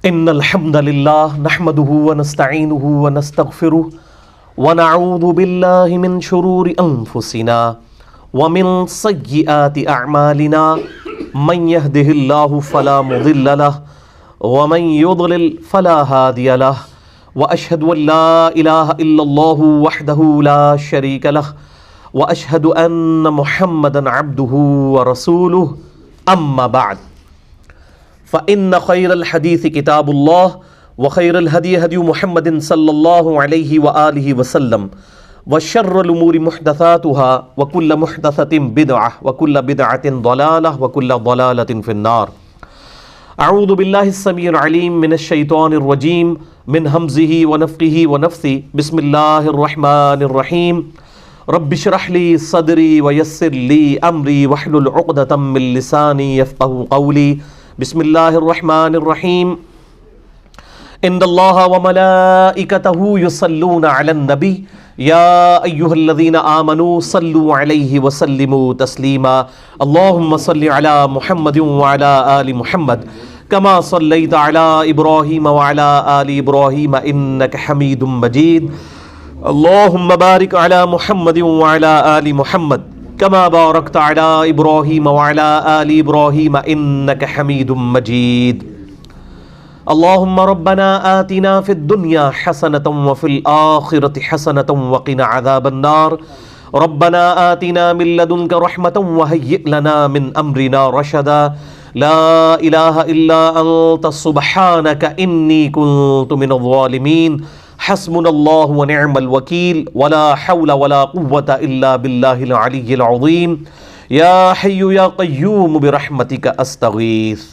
ان الحمد للہ نحمده ونستعینه ونستغفره ونعوذ باللہ من شرور انفسنا ومن سیئات اعمالنا من يهده الله فلا مضل له ومن يضلل فلا هادي له واشهد ان لا اله الا الله وحده لا شريك له واشهد ان محمدا عبده ورسوله اما بعد فإن خير الحديث كتاب الله وخير الهدي هدي محمد صلى الله عليه وآله وسلم وشر الأمور محدثاتها وكل محدثة بدعة وكل بدعة ضلالة وكل ضلالة في النار. أعوذ بالله السميع العليم من الشيطان الرجيم من همزه ونفخه ونفثه. بسم الله الرحمن الرحيم. رب اشرح لي صدري ويسر لي أمري واحلل عقدة من لساني يفقهوا قولي. بسم اللہ الرحمن الرحیم. ان اللہ وملائکتہ یصلون علی النبی یا ایہا الذین آمنوا صلوا علیہ وسلموا تسلیما. اللہم صل علی محمد وعلی آل محمد کما صلیت علی ابراہیم وعلی آل ابراہیم انک حمید مجید. اللہم بارک علی محمد وعلی آل محمد كما باركت على إبراهيم وعلى آل إبراهيم إنك حميد مجيد. اللهم ربنا آتنا في الدنيا حسنة وفي الآخرة حسنة وقنا عذاب النار. ربنا آتنا من لدنك رحمة وهيئ لنا من أمرنا رشدا. لا إله إلا أنت سبحانك إني كنت من الظالمين. حسبنا اللہ ونعم الوکیل ولا حول ولا قوة الا باللہ العلی العظیم. یا حی یا قیوم برحمتک استغیث.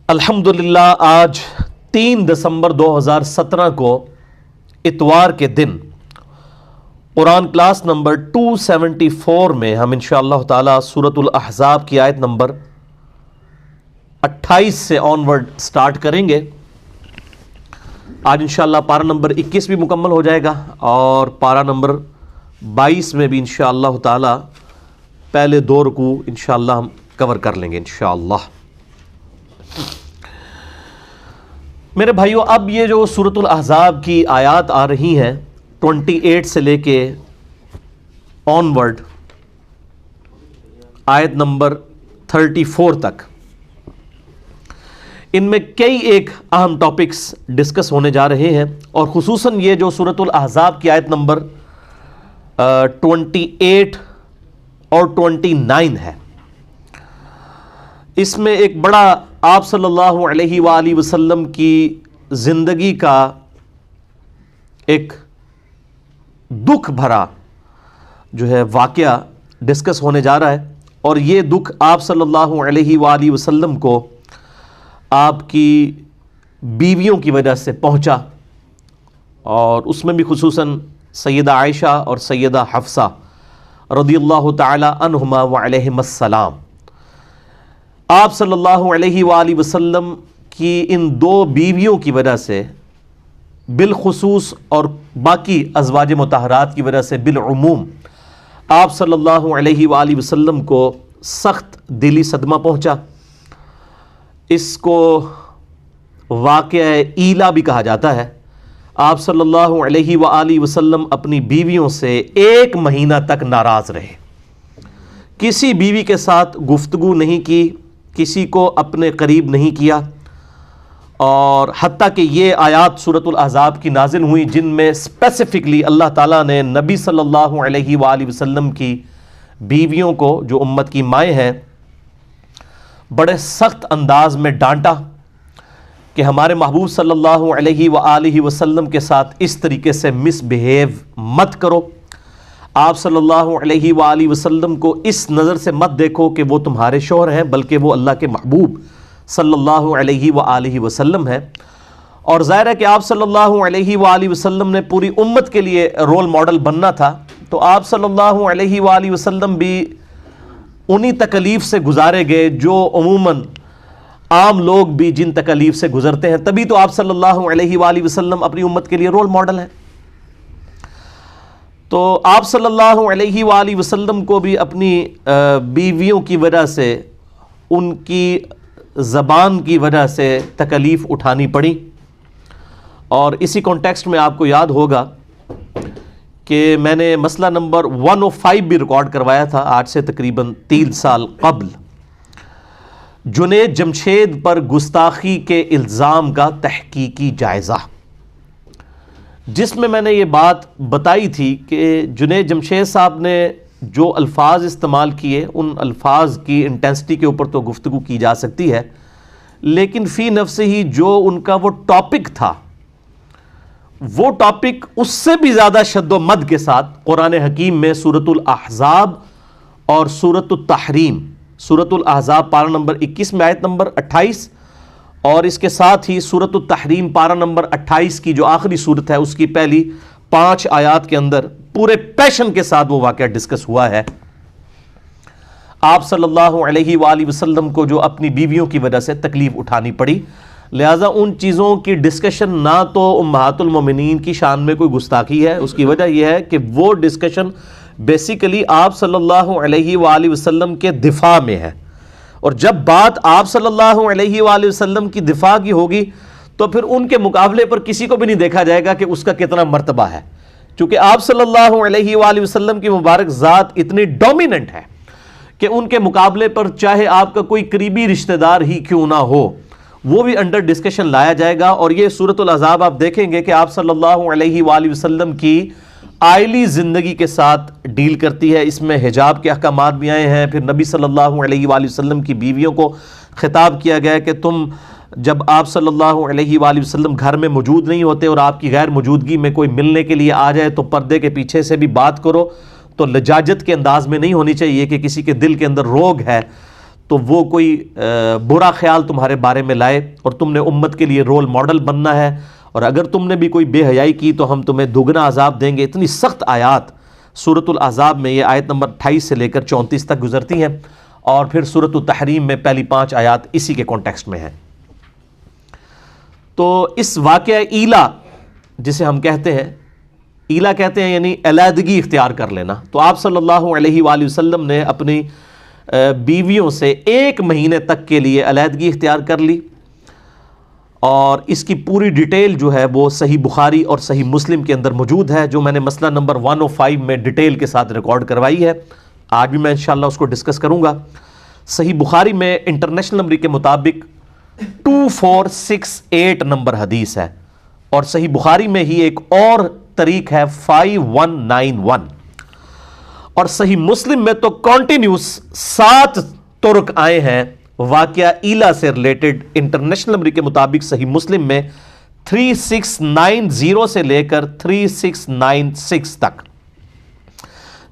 الحمدللہ آج 3 دسمبر 2017 کو اتوار کے دن قرآن کلاس نمبر 274 میں ہم انشاءاللہ تعالی سورۃ الاحزاب کی آیت نمبر 28 سے آنورڈ سٹارٹ کریں گے. آج انشاءاللہ پارہ نمبر 21 بھی مکمل ہو جائے گا اور پارہ نمبر 22 میں بھی انشاءاللہ تعالی پہلے 2 رکوع انشاءاللہ ہم کور کر لیں گے انشاءاللہ. میرے بھائیو، اب یہ جو سورۃ الاحزاب کی آیات آ رہی ہیں 28 سے لے کے آنورڈ آیت نمبر 34 تک، ان میں کئی ایک اہم ٹاپکس ڈسکس ہونے جا رہے ہیں، اور خصوصاً یہ جو سورۃ الاحزاب کی آیت نمبر 28 اور 29 ہے، اس میں ایک بڑا آپ صلی اللہ علیہ وآلہ وسلم کی زندگی کا ایک دکھ بھرا جو ہے واقعہ ڈسکس ہونے جا رہا ہے. اور یہ دکھ آپ صلی اللہ علیہ وآلہ وسلم کو آپ کی بیویوں کی وجہ سے پہنچا، اور اس میں بھی خصوصاً سیدہ عائشہ اور سیدہ حفصہ رضی اللہ تعالی عنہما وعلیہم السلام. آپ صلی اللہ علیہ وآلہ وسلم کی ان 2 بیویوں کی وجہ سے بالخصوص اور باقی ازواج مطہرات کی وجہ سے بالعموم آپ صلی اللہ علیہ وآلہ وسلم کو سخت دلی صدمہ پہنچا. اس کو واقعہ ایلا بھی کہا جاتا ہے. آپ صلی اللہ علیہ وآلہ وسلم اپنی بیویوں سے 1 مہینہ تک ناراض رہے، کسی بیوی کے ساتھ گفتگو نہیں کی، کسی کو اپنے قریب نہیں کیا، اور حتیٰ کہ یہ آیات سورۃ الاحزاب کی نازل ہوئی جن میں اسپیسیفکلی اللہ تعالیٰ نے نبی صلی اللہ علیہ وآلہ وسلم کی بیویوں کو جو امت کی مائیں ہیں بڑے سخت انداز میں ڈانٹا کہ ہمارے محبوب صلی اللہ علیہ وآلہ وسلم کے ساتھ اس طریقے سے مس بیہیو مت کرو. آپ صلی اللہ علیہ وآلہ وسلم کو اس نظر سے مت دیکھو کہ وہ تمہارے شوہر ہیں، بلکہ وہ اللہ کے محبوب صلی اللہ علیہ وآلہ وسلم ہے. اور ظاہر ہے کہ آپ صلی اللہ علیہ وآلہ وسلم نے پوری امت کے لیے رول ماڈل بننا تھا، تو آپ صلی اللہ علیہ وآلہ وسلم بھی انہی تکلیف سے گزارے گئے جو عموماً عام لوگ بھی جن تکلیف سے گزرتے ہیں. تبھی تو آپ صلی اللہ علیہ وآلہ وسلم اپنی امت کے لیے رول ماڈل ہیں. تو آپ صلی اللہ علیہ وآلہ وسلم کو بھی اپنی بیویوں کی وجہ سے ان کی زبان کی وجہ سے تکلیف اٹھانی پڑی، اور اسی کانٹیکسٹ میں آپ کو یاد ہوگا کہ میں نے مسئلہ نمبر 105 بھی ریکارڈ کروایا تھا آج سے تقریباً 3 سال قبل، جنید جمشید پر گستاخی کے الزام کا تحقیقی جائزہ، جس میں میں نے یہ بات بتائی تھی کہ جنید جمشید صاحب نے جو الفاظ استعمال کیے ان الفاظ کی انٹینسٹی کے اوپر تو گفتگو کی جا سکتی ہے، لیکن فی نفس ہی جو ان کا وہ ٹاپک تھا، وہ ٹاپک اس سے بھی زیادہ شد و مد کے ساتھ قرآن حکیم میں سورۃ الاحزاب اور سورۃ التحریم، سورۃ الاحزاب پارہ نمبر 21 میں آیت نمبر 28، اور اس کے ساتھ ہی سورۃ التحریم پارہ نمبر 28 کی جو آخری سورت ہے اس کی پہلی 5 آیات کے اندر پورے پیشن کے ساتھ وہ واقعہ ڈسکس ہوا ہے۔ آپ صلی اللہ علیہ وآلہ وسلم کو جو اپنی بیویوں کی وجہ سے تکلیف اٹھانی پڑی، لہٰذا ان چیزوں کی ڈسکشن نہ تو امہات المومنین کی شان میں کوئی گستاخی ہے، اس کی وجہ یہ ہے کہ وہ ڈسکشن بیسیکلی آپ صلی اللہ علیہ وآلہ وسلم کے دفاع میں ہے، اور جب بات آپ صلی اللہ علیہ وآلہ وسلم کی دفاع کی ہوگی تو پھر ان کے مقابلے پر کسی کو بھی نہیں دیکھا جائے گا کہ اس کا کتنا مرتبہ ہے، چونکہ آپ صلی اللہ علیہ وآلہ وسلم کی مبارک ذات اتنی ڈومیننٹ ہے کہ ان کے مقابلے پر چاہے آپ کا کوئی قریبی رشتہ دار ہی کیوں نہ ہو وہ بھی انڈر ڈسکشن لایا جائے گا۔ اور یہ سورۃ الاحزاب آپ دیکھیں گے کہ آپ صلی اللہ علیہ وآلہ وسلم کی آئلی زندگی کے ساتھ ڈیل کرتی ہے، اس میں حجاب کے احکامات بھی آئے ہیں، پھر نبی صلی اللہ علیہ وآلہ وسلم کی بیویوں کو خطاب کیا گیا کہ تم جب آپ صلی اللہ علیہ وآلہ وسلم گھر میں موجود نہیں ہوتے اور آپ کی غیر موجودگی میں کوئی ملنے کے لیے آ جائے تو پردے کے پیچھے سے بھی بات کرو، تو لجاجت کے انداز میں نہیں ہونی چاہیے کہ کسی کے دل کے اندر روگ ہے تو وہ کوئی برا خیال تمہارے بارے میں لائے، اور تم نے امت کے لیے رول ماڈل بننا ہے، اور اگر تم نے بھی کوئی بے حیائی کی تو ہم تمہیں دگنا عذاب دیں گے۔ اتنی سخت آیات سورۃ الاحزاب میں، یہ آیت نمبر 28 سے لے کر 34 تک گزرتی ہیں، اور پھر سورۃ التحریم میں پہلی 5 آیات اسی کے کانٹیکسٹ میں ہیں۔ تو اس واقعہ ایلا جسے ہم کہتے ہیں، ایلا کہتے ہیں یعنی علیحدگی اختیار کر لینا، تو آپ صلی اللہ علیہ وآلہ وسلم نے اپنی بیویوں سے 1 مہینے تک کے لیے علیحدگی اختیار کر لی، اور اس کی پوری ڈیٹیل جو ہے وہ صحیح بخاری اور صحیح مسلم کے اندر موجود ہے، جو میں نے مسئلہ نمبر 105 میں ڈیٹیل کے ساتھ ریکارڈ کروائی ہے، آج بھی میں انشاءاللہ اس کو ڈسکس کروں گا۔ صحیح بخاری میں انٹرنیشنل نمبر کے مطابق 2468 نمبر حدیث ہے، اور صحیح بخاری میں ہی ایک اور طریق ہے 5191، اور صحیح مسلم میں تو کنٹینیوس 7 طرق آئے ہیں واقعہ ایلا سے ریلیٹڈ۔ انٹرنیشنل نمبر کے مطابق صحیح مسلم میں 3690 سے لے کر 3696 تک،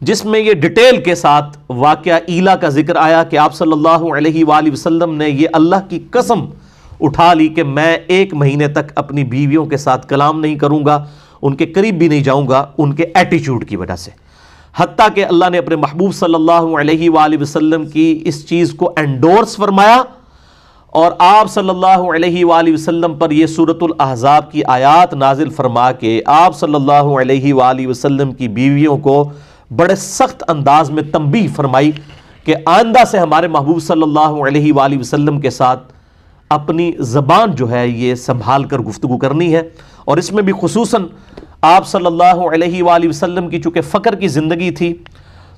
جس میں یہ ڈیٹیل کے ساتھ واقعہ ایلا کا ذکر آیا کہ آپ صلی اللہ علیہ وآلہ وسلم نے یہ اللہ کی قسم اٹھا لی کہ میں 1 مہینے تک اپنی بیویوں کے ساتھ کلام نہیں کروں گا، ان کے قریب بھی نہیں جاؤں گا ان کے ایٹیچیوڈ کی وجہ سے، حتیٰ کہ اللہ نے اپنے محبوب صلی اللہ علیہ وآلہ وسلم کی اس چیز کو انڈورس فرمایا، اور آپ صلی اللہ علیہ وآلہ وسلم پر یہ سورۃ الاحزاب کی آیات نازل فرما کے آپ صلی اللہ علیہ وآلہ وسلم کی بیویوں کو بڑے سخت انداز میں تنبیہ فرمائی کہ آئندہ سے ہمارے محبوب صلی اللہ علیہ وآلہ وسلم کے ساتھ اپنی زبان جو ہے یہ سنبھال کر گفتگو کرنی ہے، اور اس میں بھی خصوصاً آپ صلی اللہ علیہ وآلہ وسلم کی چونکہ فقر کی زندگی تھی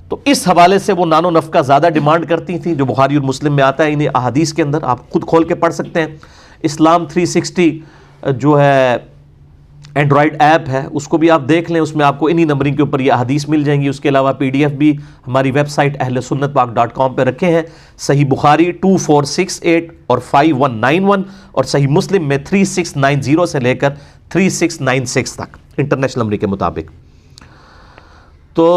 تو اس حوالے سے وہ نان و نفقہ زیادہ ڈیمانڈ کرتی تھیں، جو بخاری اور مسلم میں آتا ہے انہیں احادیث کے اندر، آپ خود کھول کے پڑھ سکتے ہیں۔ اسلام 360 جو ہے اینڈرائڈ ایپ ہے، اس کو بھی آپ دیکھ لیں، اس میں آپ کو انہی نمبرنگ کے اوپر یہ احادیث مل جائیں گی۔ اس کے علاوہ PDF بھی ہماری ویب سائٹ ahlsunnatpak.com پہ رکھے ہیں، صحیح بخاری 2468 اور 5191، اور صحیح مسلم میں 3690 سے لے کر 3696 تک انٹرنیشنل نمبر کے مطابق۔ تو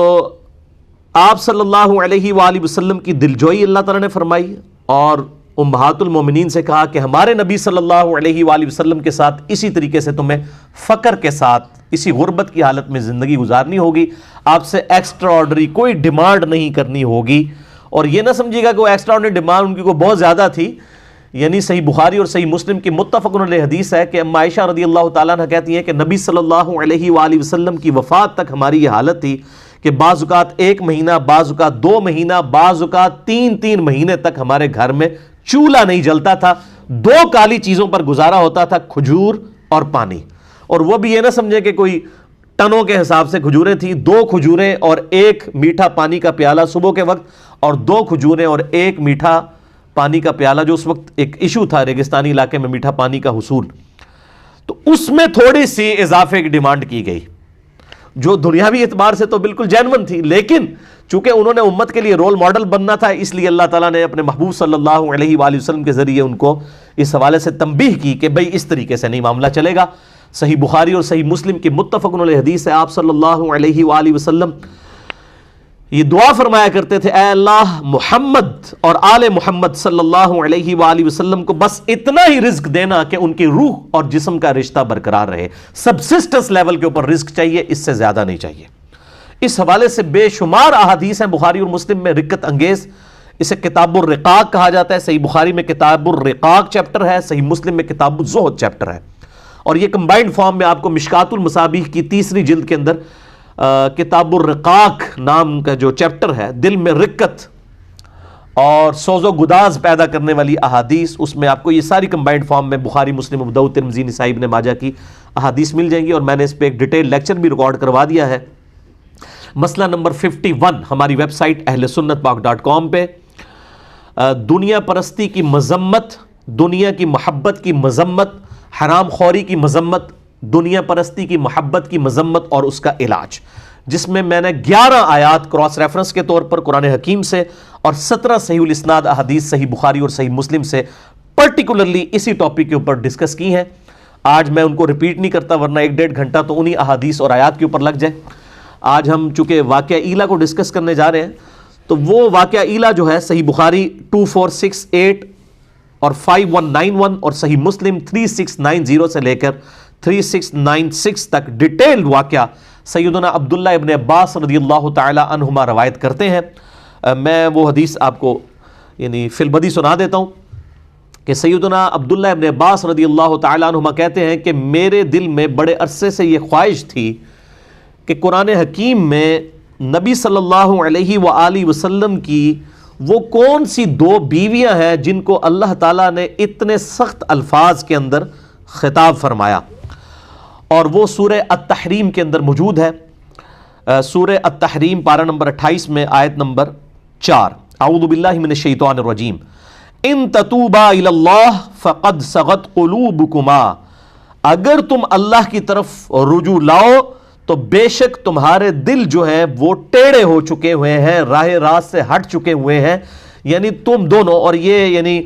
آپ صلی اللہ علیہ وآلہ وسلم کی دلجوئی اللہ تعالیٰ نے فرمائی، اور امہات المومنین سے کہا کہ ہمارے نبی صلی اللہ علیہ وآلہ وسلم کے ساتھ اسی طریقے سے تمہیں فقر کے ساتھ اسی غربت کی حالت میں زندگی گزارنی ہوگی، آپ سے ایکسٹرا آرڈنری کوئی ڈیمانڈ نہیں کرنی ہوگی۔ اور یہ نہ سمجھیے گا کہ وہ ایکسٹرا آرڈنری ڈیمانڈ ان کی کوئی بہت زیادہ تھی، یعنی صحیح بخاری اور صحیح مسلم کی متفق علیہ حدیث ہے کہ اما عائشہ رضی اللہ تعالیٰ عنہ کہتی ہیں کہ نبی صلی اللہ علیہ وآلہ وسلم کی وفات تک ہماری یہ حالت تھی کہ بعض اوقات 1 مہینہ، بعض اوقات 2 مہینہ، بعض اوقات 3 مہینے تک ہمارے گھر میں چولہا نہیں جلتا تھا، دو کالی چیزوں پر گزارا ہوتا تھا، کھجور اور پانی. اور وہ بھی یہ نہ سمجھے کہ کوئی ٹنوں کے حساب سے کھجوریں تھیں، 2 کھجوریں اور 1 میٹھا پانی کا پیالہ صبح کے وقت، اور 2 کھجوریں اور 1 میٹھا پانی کا پیالہ، جو اس وقت ایک ایشو تھا ریگستانی علاقے میں میٹھا پانی کا حصول. تو اس میں تھوڑی سی اضافے کی ڈیمانڈ کی گئی جو دنیاوی اعتبار سے تو بالکل جینون تھی، لیکن چونکہ انہوں نے امت کے لیے رول ماڈل بننا تھا، اس لیے اللہ تعالیٰ نے اپنے محبوب صلی اللہ علیہ وآلہ وسلم کے ذریعے ان کو اس حوالے سے تنبیہ کی کہ بھئی اس طریقے سے نہیں معاملہ چلے گا. صحیح بخاری اور صحیح مسلم کی متفق علیہ حدیث ہے، آپ صلی اللہ علیہ وآلہ وسلم یہ دعا فرمایا کرتے تھے، اے اللہ محمد اور آل محمد صلی اللہ علیہ وآلہ وسلم کو بس اتنا ہی رزق دینا کہ ان کی روح اور جسم کا رشتہ برقرار رہے. سبسسٹنس لیول کے اوپر رزق چاہیے، اس سے زیادہ نہیں چاہیے. اس حوالے سے بے شمار احادیث ہیں بخاری اور مسلم میں رقت انگیز. اسے کتاب الرقاق کہا جاتا ہے. صحیح بخاری میں کتاب الرقاق چیپٹر ہے، صحیح مسلم میں کتاب الزہد چیپٹر ہے، اور یہ کمبائنڈ فارم میں آپ کو مشکات المصابیح کی 3 جلد کے اندر کتاب الرقاق نام کا جو چیپٹر ہے، دل میں رقت اور سوز و گداز پیدا کرنے والی احادیث، اس میں آپ کو یہ ساری کمبائنڈ فارم میں بخاری، مسلم، ابو داؤد، ترمذی، نسائی، ابن ماجہ کی احادیث مل جائیں گی. اور میں نے اس پہ ایک ڈیٹیل لیکچر بھی ریکارڈ کروا دیا ہے. مسئلہ نمبر 51 ہماری ویب سائٹ اہلسنتپاک.com پہ دنیا پرستی کی مذمت، دنیا کی محبت کی مذمت، حرام خوری کی مذمت، دنیا پرستی کی محبت کی مذمت اور اس کا علاج، جس میں میں نے 11 آیات کراس ریفرنس کے طور پر قرآن حکیم سے اور 17 صحیح الاسناد احادیث صحیح بخاری اور صحیح مسلم سے پرٹیکولرلی اسی ٹاپک کے اوپر ڈسکس کی ہیں. آج میں ان کو ریپیٹ نہیں کرتا ورنہ 1-1.5 گھنٹہ تو انہی احادیث اور آیات کے اوپر لگ جائے. آج ہم چونکہ واقعہ ایلا کو ڈسکس کرنے جا رہے ہیں، تو وہ واقعہ ایلا جو ہے صحیح بخاری 2468 اور 5191 اور صحیح مسلم 3690 سے لے کر 3696 تک ڈیٹیلڈ واقعہ سیدنا عبداللہ ابن عباس رضی اللہ تعالی عنہما روایت کرتے ہیں. میں وہ حدیث آپ کو یعنی فی البدی سنا دیتا ہوں کہ سیدنا عبداللہ ابن عباس رضی اللہ تعالی عنہما کہتے ہیں کہ میرے دل میں بڑے عرصے سے یہ خواہش تھی کہ قرآن حکیم میں نبی صلی اللہ علیہ وآلہ وسلم کی وہ کون سی 2 بیویاں ہیں جن کو اللہ تعالیٰ نے اتنے سخت الفاظ کے اندر خطاب فرمایا، اور وہ سورہ التحریم کے اندر موجود ہے. سورہ التحریم پارہ نمبر 28 میں آیت نمبر 4، اعوذ باللہ من الشیطان الرجیم، ان تتوبا الی اللہ فقد صغت قلوبکما، اگر تم اللہ کی طرف رجوع لاؤ تو بے شک تمہارے دل جو ہیں وہ ٹیڑے ہو چکے ہوئے ہیں، راہ راست سے ہٹ چکے ہوئے ہیں. یعنی تم دونوں، اور یہ یعنی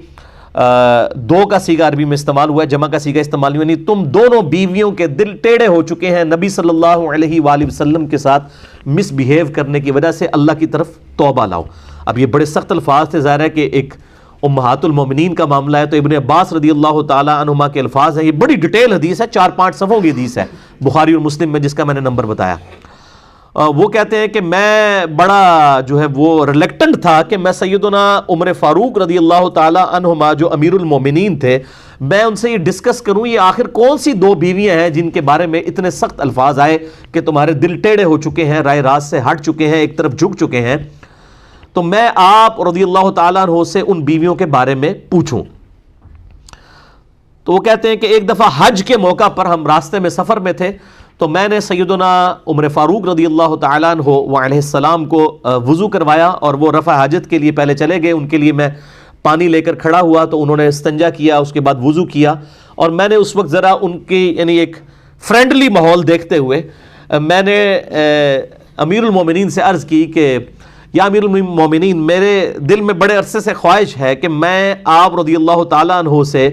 2 کا صیغہ عربی میں استعمال ہوا ہے، جمع کا صیغہ استعمال ہوا، یعنی تم دونوں بیویوں کے دل ٹیڑے ہو چکے ہیں نبی صلی اللہ علیہ وآلہ وسلم کے ساتھ مس بیہیو کرنے کی وجہ سے، اللہ کی طرف توبہ لاؤ. اب یہ بڑے سخت الفاظ تھے، ظاہر ہے کہ ایک امہات المومنین کا معاملہ ہے، تو ابن عباس رضی اللہ تعالی عنہما کے الفاظ ہیں. یہ بڑی ڈیٹیل حدیث ہے، 4-5 صفحوں کی حدیث ہے بخاری اور مسلم میں، جس کا میں نے نمبر بتایا. وہ کہتے ہیں کہ میں بڑا جو ہے وہ ریلیکٹنٹ تھا کہ میں سیدنا عمر فاروق رضی اللہ تعالی عنہما جو امیر المومنین تھے، میں ان سے یہ ڈسکس کروں یہ آخر کون سی 2 بیویاں ہیں جن کے بارے میں اتنے سخت الفاظ آئے کہ تمہارے دل ٹیڑے ہو چکے ہیں، رائے راست سے ہٹ چکے ہیں، ایک طرف جھک چکے ہیں. تو میں آپ رضی اللہ تعالیٰ عنہ سے ان بیویوں کے بارے میں پوچھوں. تو وہ کہتے ہیں کہ ایک دفعہ حج کے موقع پر ہم راستے میں سفر میں تھے، تو میں نے سیدنا عمر فاروق رضی اللہ تعالیٰ عنہ وعلیہ السلام کو وضو کروایا، اور وہ رفع حاجت کے لیے پہلے چلے گئے، ان کے لیے میں پانی لے کر کھڑا ہوا، تو انہوں نے استنجا کیا، اس کے بعد وضو کیا، اور میں نے اس وقت ذرا ان کی یعنی ایک فرینڈلی ماحول دیکھتے ہوئے میں نے امیر المومنین سے عرض کی کہ یا امیر المومنین، میرے دل میں بڑے عرصے سے خواہش ہے کہ میں آپ رضی اللہ تعالیٰ عنہ سے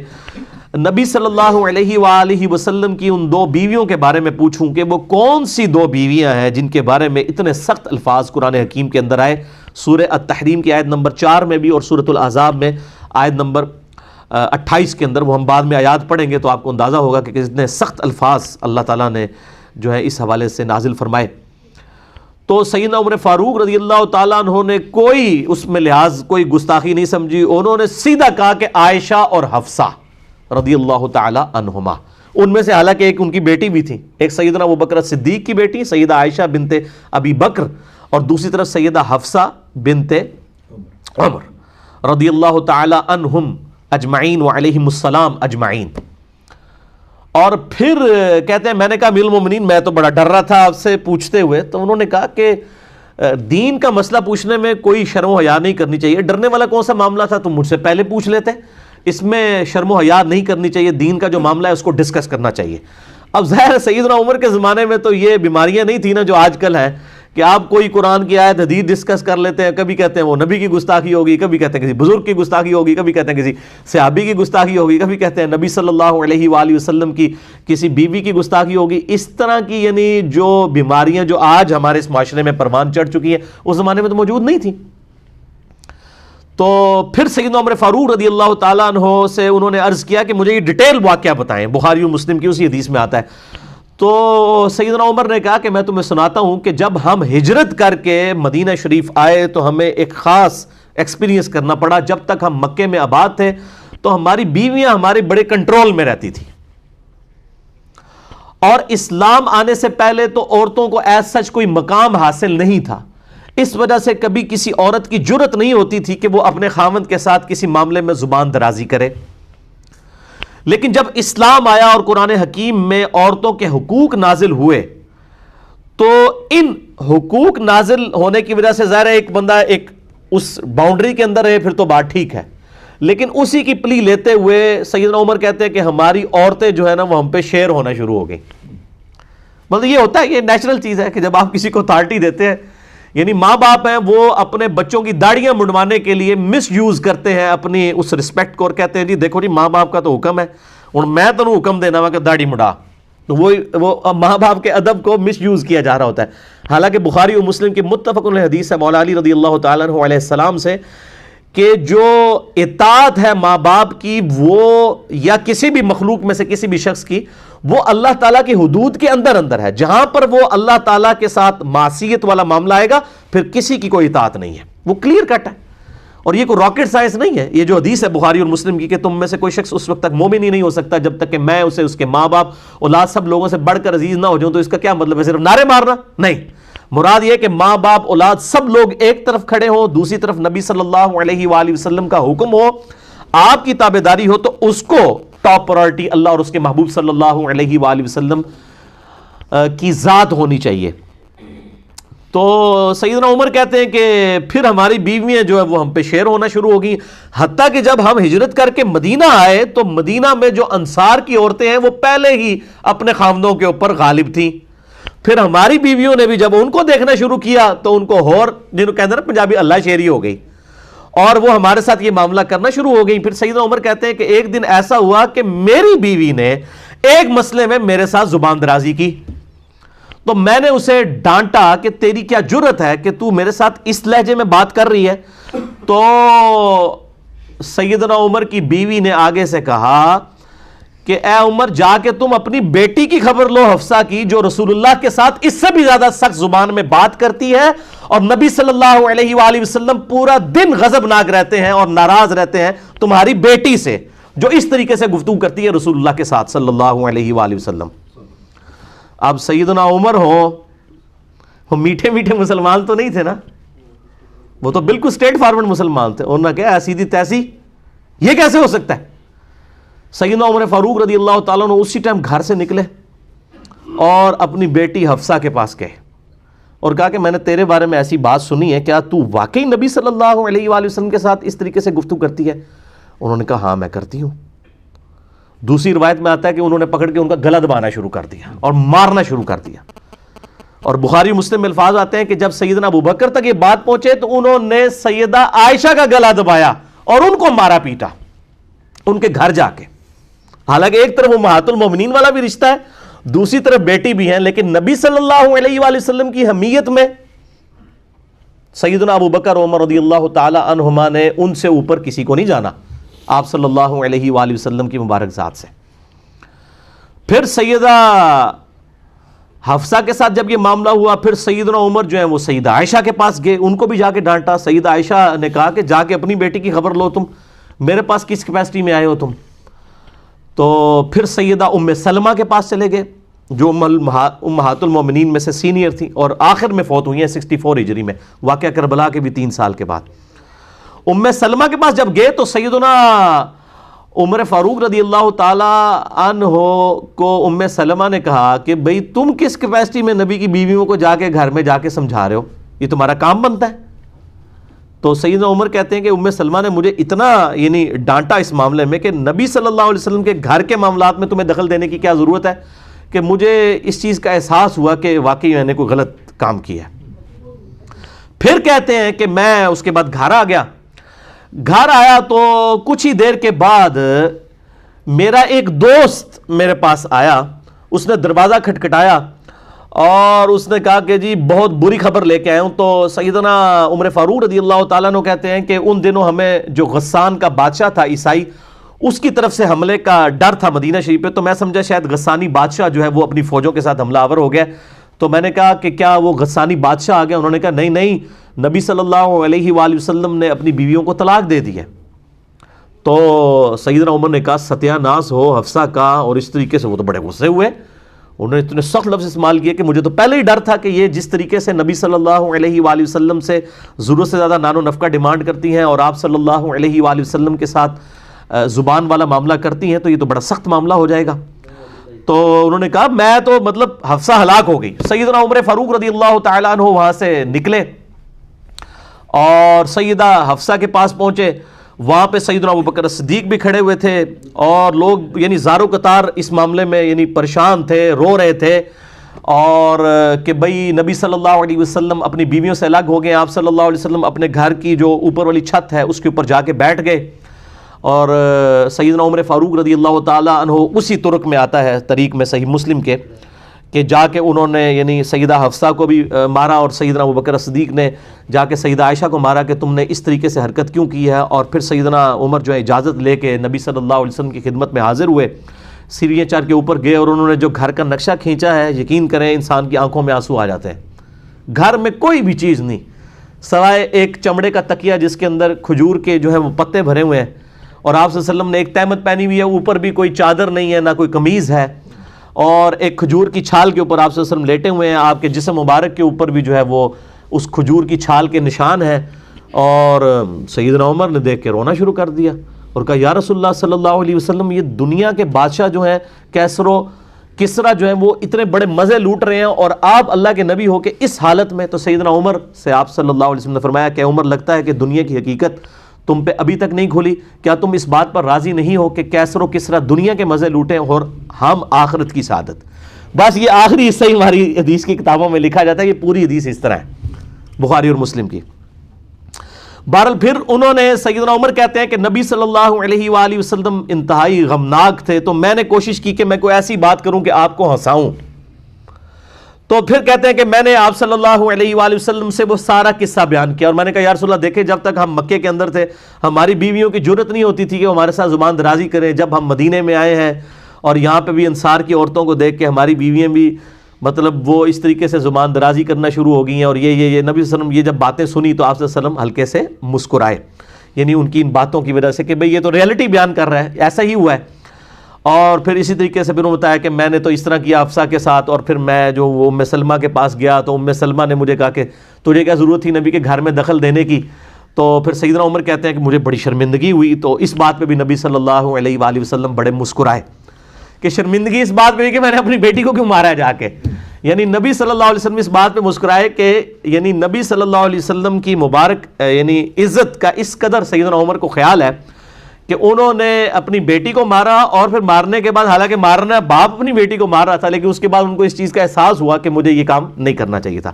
نبی صلی اللہ علیہ وآلہ وسلم کی ان 2 بیویوں کے بارے میں پوچھوں کہ وہ کون سی 2 بیویاں ہیں جن کے بارے میں اتنے سخت الفاظ قرآن حکیم کے اندر آئے. سورہ التحریم کی آیت نمبر 4 میں بھی اور سورۃ الاحزاب میں آیت نمبر 28 کے اندر، وہ ہم بعد میں آیات پڑھیں گے تو آپ کو اندازہ ہوگا کہ کتنے سخت الفاظ اللہ تعالیٰ نے جو ہے اس حوالے سے نازل فرمائے. تو سیدنا عمر فاروق رضی اللہ تعالیٰ عنہ نے کوئی اس میں لحاظ، کوئی گستاخی نہیں سمجھی، انہوں نے سیدھا کہا کہ عائشہ اور حفصہ رضی اللہ تعالی عنہما، ان میں سے حالانکہ ایک ان کی بیٹی بھی تھی، ایک سیدنا ابوبکر صدیق کی بیٹی سیدہ عائشہ بنت ابی بکر، اور دوسری طرف سیدہ حفصہ بنت عمر رضی اللہ تعالی عنہم اجمعین وعلیہم السلام اجمعین. اور پھر کہتے ہیں میں نے کہا امیر المومنین میں تو بڑا ڈر رہا تھا آپ سے پوچھتے ہوئے. تو انہوں نے کہا کہ دین کا مسئلہ پوچھنے میں کوئی شرم و حیا نہیں کرنی چاہیے. ڈرنے والا کون سا معاملہ تھا؟ تم مجھ سے پہلے پوچھ لیتے. اس میں شرم و حیا نہیں کرنی چاہیے. دین کا جو معاملہ ہے اس کو ڈسکس کرنا چاہیے. اب ظاہر سیدنا عمر کے زمانے میں تو یہ بیماریاں نہیں تھیں نا جو آج کل ہیں کہ آپ کوئی قرآن کی آیت حدیث ڈسکس کر لیتے ہیں. کبھی کہتے ہیں وہ نبی کی گستاخی ہوگی, کبھی کہتے ہیں کسی بزرگ کی گستاخی ہوگی, کبھی کہتے ہیں کسی صحابی کی گستاخی ہوگی, کبھی کہتے ہیں نبی صلی اللہ علیہ وآلہ وسلم کی کسی بیوی کی گستاخی ہوگی. اس طرح کی یعنی جو بیماریاں جو آج ہمارے اس معاشرے میں پروان چڑھ چکی ہیں اس زمانے میں تو موجود نہیں تھیں. تو پھر سیدنا عمر فاروق رضی اللہ تعالیٰ عنہ سے انہوں نے عرض کیا کہ مجھے یہ ڈیٹیل واقعہ بتائیں. بخاری و مسلم کی اسی حدیث میں آتا ہے. تو سیدنا عمر نے کہا کہ میں تمہیں سناتا ہوں کہ جب ہم ہجرت کر کے مدینہ شریف آئے تو ہمیں ایک خاص ایکسپیرینس کرنا پڑا. جب تک ہم مکے میں آباد تھے تو ہماری بیویاں ہمارے بڑے کنٹرول میں رہتی تھی, اور اسلام آنے سے پہلے تو عورتوں کو ایز سچ کوئی مقام حاصل نہیں تھا. اس وجہ سے کبھی کسی عورت کی جرت نہیں ہوتی تھی کہ وہ اپنے خاوند کے ساتھ کسی معاملے میں زبان درازی کرے. لیکن جب اسلام آیا اور قرآن حکیم میں عورتوں کے حقوق نازل ہوئے تو ان حقوق نازل ہونے کی وجہ سے ظاہر ہے ایک بندہ ایک اس باؤنڈری کے اندر ہے پھر تو بات ٹھیک ہے. لیکن اسی کی پلی لیتے ہوئے سیدنا عمر کہتے ہیں کہ ہماری عورتیں جو ہے نا وہ ہم پہ شیر ہونا شروع ہو گئی. مطلب یہ ہوتا ہے, یہ نیچرل چیز ہے کہ جب آپ کسی کو اتھارٹی دیتے ہیں, یعنی ماں باپ ہیں وہ اپنے بچوں کی داڑیاں منڈوانے کے لیے مس یوز کرتے ہیں اپنی اس رسپیکٹ کو, اور کہتے ہیں جی دیکھو جی ماں باپ کا تو حکم ہے, اور میں تو حکم دینا ہوا کہ داڑھی مڈا. تو وہ ماں باپ کے ادب کو مس یوز کیا جا رہا ہوتا ہے. حالانکہ بخاری و مسلم کی متفق علیہ حدیث ہے مولا علی رضی اللہ تعالیٰ عنہ علیہ السلام سے کہ جو اطاعت ہے ماں باپ کی وہ یا کسی بھی مخلوق میں سے کسی بھی شخص کی, وہ اللہ تعالیٰ کی حدود کے اندر اندر ہے. جہاں پر وہ اللہ تعالیٰ کے ساتھ معصیت والا معاملہ آئے گا پھر کسی کی کوئی اطاعت نہیں ہے. وہ کلیئر کٹ ہے, اور یہ کوئی راکٹ سائنس نہیں ہے. یہ جو حدیث ہے بخاری اور مسلم کی کہ تم میں سے کوئی شخص اس وقت تک مومن ہی نہیں ہو سکتا جب تک کہ میں اسے اس کے ماں باپ اولاد سب لوگوں سے بڑھ کر عزیز نہ ہو جاؤں. تو اس کا کیا مطلب ہے صرف نعرے مارنا؟ نہیں, مراد یہ کہ ماں باپ اولاد سب لوگ ایک طرف کھڑے ہوں, دوسری طرف نبی صلی اللہ علیہ وآلہ وسلم کا حکم ہو, آپ کی تابعداری ہو, تو اس کو ٹاپ پرائورٹی اللہ اور اس کے محبوب صلی اللہ علیہ وآلہ وسلم کی ذات ہونی چاہیے. تو سیدنا عمر کہتے ہیں کہ پھر ہماری بیویاں جو ہے وہ ہم پہ شیر ہونا شروع ہو گئی, حتیٰ کہ جب ہم ہجرت کر کے مدینہ آئے تو مدینہ میں جو انصار کی عورتیں ہیں وہ پہلے ہی اپنے خاوندوں کے اوپر غالب تھیں. پھر ہماری بیویوں نے بھی جب ان کو دیکھنا شروع کیا تو ان کو ہور, جنہوں کہتے ہیں نا پنجابی, اللہ شیری ہو گئی, اور وہ ہمارے ساتھ یہ معاملہ کرنا شروع ہو گئی. پھر سیدنا عمر کہتے ہیں کہ ایک دن ایسا ہوا کہ میری بیوی نے ایک مسئلے میں میرے ساتھ زبان درازی کی, تو میں نے اسے ڈانٹا کہ تیری کیا جرت ہے کہ تو میرے ساتھ اس لہجے میں بات کر رہی ہے. تو سیدنا عمر کی بیوی نے آگے سے کہا کہ اے عمر, جا کے تم اپنی بیٹی کی خبر لو حفصہ کی, جو رسول اللہ کے ساتھ اس سے بھی زیادہ سخت زبان میں بات کرتی ہے, اور نبی صلی اللہ علیہ وآلہ وسلم پورا دن غضبناک رہتے ہیں اور ناراض رہتے ہیں تمہاری بیٹی سے, جو اس طریقے سے گفتگو کرتی ہے رسول اللہ کے ساتھ صلی اللہ علیہ وآلہ وسلم. اب سیدنا عمر وہ میٹھے میٹھے مسلمان تو نہیں تھے نا, وہ تو بالکل اسٹریٹ فارورڈ مسلمان تھے. انہوں نے کہا سیدھی تیسی, یہ کیسے ہو سکتا ہے؟ سیدنا عمر فاروق رضی اللہ تعالیٰ عنہ اسی ٹائم گھر سے نکلے اور اپنی بیٹی حفصہ کے پاس گئے اور کہا کہ میں نے تیرے بارے میں ایسی بات سنی ہے, کیا تو واقعی نبی صلی اللہ علیہ وآلہ وسلم کے ساتھ اس طریقے سے گفتگو کرتی ہے؟ انہوں نے کہا ہاں میں کرتی ہوں. دوسری روایت میں آتا ہے کہ انہوں نے پکڑ کے ان کا گلا دبانا شروع کر دیا اور مارنا شروع کر دیا. اور بخاری مسلم میں الفاظ آتے ہیں کہ جب سیدنا ابوبکر تک یہ بات پہنچے تو انہوں نے سیدہ عائشہ کا گلا دبایا اور ان کو مارا پیٹا ان کے گھر جا کے. حالانکہ ایک طرف امہات المومنین والا بھی رشتہ ہے, دوسری طرف بیٹی بھی ہے, لیکن نبی صلی اللہ علیہ وآلہ وسلم کی حمیت میں سیدنا ابوبکر عمر رضی اللہ تعالی عنہما نے ان سے اوپر کسی کو نہیں جانا آپ صلی اللہ علیہ وآلہ وسلم کی مبارک ذات سے. پھر سیدہ حفصہ کے ساتھ جب یہ معاملہ ہوا, پھر سیدنا عمر جو ہیں وہ سیدہ عائشہ کے پاس گئے, ان کو بھی جا کے ڈانٹا. سیدہ عائشہ نے کہا کہ جا کے اپنی بیٹی کی خبر لو, تم میرے پاس کس کیپیسٹی میں آئے ہو تم. تو پھر سیدہ ام سلمہ کے پاس چلے گئے جو امہات المومنین میں سے سینئر تھیں اور آخر میں فوت ہوئی ہیں 64 ہجری میں, واقعہ کربلا کے بھی 3 سال کے بعد. ام سلمہ کے پاس جب گئے تو سیدنا عمر فاروق رضی اللہ تعالی عنہ کو ام سلمہ نے کہا کہ بھئی تم کس کیپیسٹی میں نبی کی بیویوں کو جا کے گھر میں جا کے سمجھا رہے ہو، یہ تمہارا کام بنتا ہے؟ تو سیدنا عمر کہتے ہیں کہ ام سلمہ نے مجھے اتنا ڈانٹا اس معاملے میں کہ نبی صلی اللہ علیہ وسلم کے گھر کے معاملات میں تمہیں دخل دینے کی کیا ضرورت ہے، کہ مجھے اس چیز کا احساس ہوا کہ واقعی میں نے کوئی غلط کام کیا ہے۔ پھر کہتے ہیں کہ میں اس کے بعد گھر آ گیا، گھر آیا تو کچھ ہی دیر کے بعد میرا ایک دوست میرے پاس آیا، اس نے دروازہ کھٹکھٹایا اور اس نے کہا کہ جی بہت بری خبر لے کے آیا ہوں۔ تو سیدنا عمر فاروق رضی اللہ تعالیٰ عنہ کہتے ہیں کہ ان دنوں ہمیں جو غسان کا بادشاہ تھا عیسائی، اس کی طرف سے حملے کا ڈر تھا مدینہ شریف پہ، تو میں سمجھا شاید غسانی بادشاہ جو ہے وہ اپنی فوجوں کے ساتھ حملہ آور ہو گیا۔ تو میں نے کہا کہ کیا وہ غسانی بادشاہ آ گیا؟ انہوں نے کہا نہیں نہیں، نبی صلی اللہ علیہ وآلہ وسلم نے اپنی بیویوں کو طلاق دے دی ہے۔ تو سیدنا عمر نے کہا ستیہ ناس ہو حفصہ کا، اور اس طریقے سے وہ تو بڑے غصے ہوئے، انہوں نے اتنے سخت لفظ استعمال کیے کہ مجھے تو پہلے ہی ڈر تھا کہ یہ جس طریقے سے نبی صلی اللہ علیہ وآلہ وسلم سے ضرورت سے زیادہ نان و نفقہ ڈیمانڈ کرتی ہیں اور آپ صلی اللہ علیہ وآلہ وسلم کے ساتھ زبان والا معاملہ کرتی ہیں، تو یہ تو بڑا سخت معاملہ ہو جائے گا۔ تو انہوں نے کہا میں تو مطلب حفصہ ہلاک ہو گئی۔ سیدنا عمر فاروق رضی اللہ تعالیٰ عنہ وہاں سے نکلے اور سیدہ حفصہ کے پاس پہنچے، وہاں پہ سیدنا ابوبکر صدیق بھی کھڑے ہوئے تھے اور لوگ زارو قطار اس معاملے میں پریشان تھے، رو رہے تھے، اور کہ بھئی نبی صلی اللہ علیہ وسلم اپنی بیویوں سے الگ ہو گئے۔ آپ صلی اللہ علیہ وسلم اپنے گھر کی جو اوپر والی چھت ہے اس کے اوپر جا کے بیٹھ گئے، اور سیدنا عمر فاروق رضی اللہ تعالیٰ عنہ اسی طرق میں آتا ہے طریق میں صحیح مسلم کے کہ جا کے انہوں نے سیدہ حفصہ کو بھی مارا، اور سیدنا ابوبکر صدیق نے جا کے سیدہ عائشہ کو مارا کہ تم نے اس طریقے سے حرکت کیوں کی ہے۔ اور پھر سیدنا عمر جو ہے اجازت لے کے نبی صلی اللہ علیہ وسلم کی خدمت میں حاضر ہوئے، سیڑھیاں چڑھ کے اوپر گئے اور انہوں نے جو گھر کا نقشہ کھینچا ہے، یقین کریں انسان کی آنکھوں میں آنسو آ جاتے ہیں۔ گھر میں کوئی بھی چیز نہیں سوائے ایک چمڑے کا تکیہ جس کے اندر کھجور کے جو ہے وہ پتے بھرے ہوئے ہیں، اور آپ صلی اللہ علیہ وسلم نے ایک تہمت پہنی ہوئی ہے، اوپر بھی کوئی چادر نہیں ہے، نہ کوئی قمیض ہے، اور ایک کھجور کی چھال کے اوپر آپ صلی اللہ علیہ وسلم لیٹے ہوئے ہیں، آپ کے جسم مبارک کے اوپر بھی جو ہے وہ اس کھجور کی چھال کے نشان ہیں۔ اور سیدنا عمر نے دیکھ کے رونا شروع کر دیا اور کہا یا رسول اللہ صلی اللہ علیہ وسلم، یہ دنیا کے بادشاہ جو ہیں کیسر و کسرا جو ہیں وہ اتنے بڑے مزے لوٹ رہے ہیں، اور آپ اللہ کے نبی ہو کے اس حالت میں۔ تو سیدنا عمر سے آپ صلی اللہ علیہ وسلم نے فرمایا کہ عمر لگتا ہے کہ دنیا کی حقیقت تم پہ ابھی تک نہیں کھلی، کیا تم اس بات پر راضی نہیں ہو کہ کیسر و کسرا دنیا کے مزے لوٹیں اور ہم آخرت کی سعادت؟ بس یہ آخری حصہ ہی ہماری حدیث کی کتابوں میں لکھا جاتا ہے، یہ پوری حدیث اس طرح ہے بخاری اور مسلم کی۔ بہرحال پھر انہوں نے سیدنا عمر کہتے ہیں کہ نبی صلی اللہ علیہ وآلہ وسلم انتہائی غمناک تھے، تو میں نے کوشش کی کہ میں کوئی ایسی بات کروں کہ آپ کو ہنساؤں۔ تو پھر کہتے ہیں کہ میں نے آپ صلی اللہ علیہ وآلہ وسلم سے وہ سارا قصہ بیان کیا، اور میں نے کہا یا رسول اللہ دیکھیں جب تک ہم مکے کے اندر تھے ہماری بیویوں کی جرت نہیں ہوتی تھی کہ وہ ہمارے ساتھ زبان درازی کریں، جب ہم مدینے میں آئے ہیں اور یہاں پہ بھی انصار کی عورتوں کو دیکھ کے ہماری بیویاں بھی مطلب وہ اس طریقے سے زبان درازی کرنا شروع ہو گئی ہیں، اور یہ نبی صلی اللہ علیہ وسلم یہ جب باتیں سنی تو آپ صلی اللہ علیہ وسلم ہلکے سے مسکرائے، ان کی ان باتوں کی وجہ سے کہ بھئی یہ تو ریئلٹی بیان کر رہا ہے، ایسا ہی ہوا ہے۔ اور پھر اسی طریقے سے پھر انہوں نے بتایا کہ میں نے تو اس طرح کیا حفصہ کے ساتھ، اور پھر میں جو ام سلمہ کے پاس گیا تو ام سلمہ نے مجھے کہا کہ تجھے کیا ضرورت تھی نبی کے گھر میں دخل دینے کی؟ تو پھر سیدنا عمر کہتے ہیں کہ مجھے بڑی شرمندگی ہوئی، تو اس بات پہ بھی نبی صلی اللہ علیہ وآلہ وسلم بڑے مسکرائے کہ شرمندگی اس بات پہ بھی کہ میں نے اپنی بیٹی کو کیوں مارا ہے جا کے، نبی صلی اللہ علیہ وسلم اس بات پہ مسکرائے کہ نبی صلی اللہ علیہ وسلم کی مبارک عزت کا اس قدر سیدنا عمر کو خیال ہے کہ انہوں نے اپنی بیٹی کو مارا، اور پھر مارنے کے بعد حالانکہ مارنا باپ اپنی بیٹی کو مار رہا تھا، لیکن اس کے بعد ان کو اس چیز کا احساس ہوا کہ مجھے یہ کام نہیں کرنا چاہیے تھا۔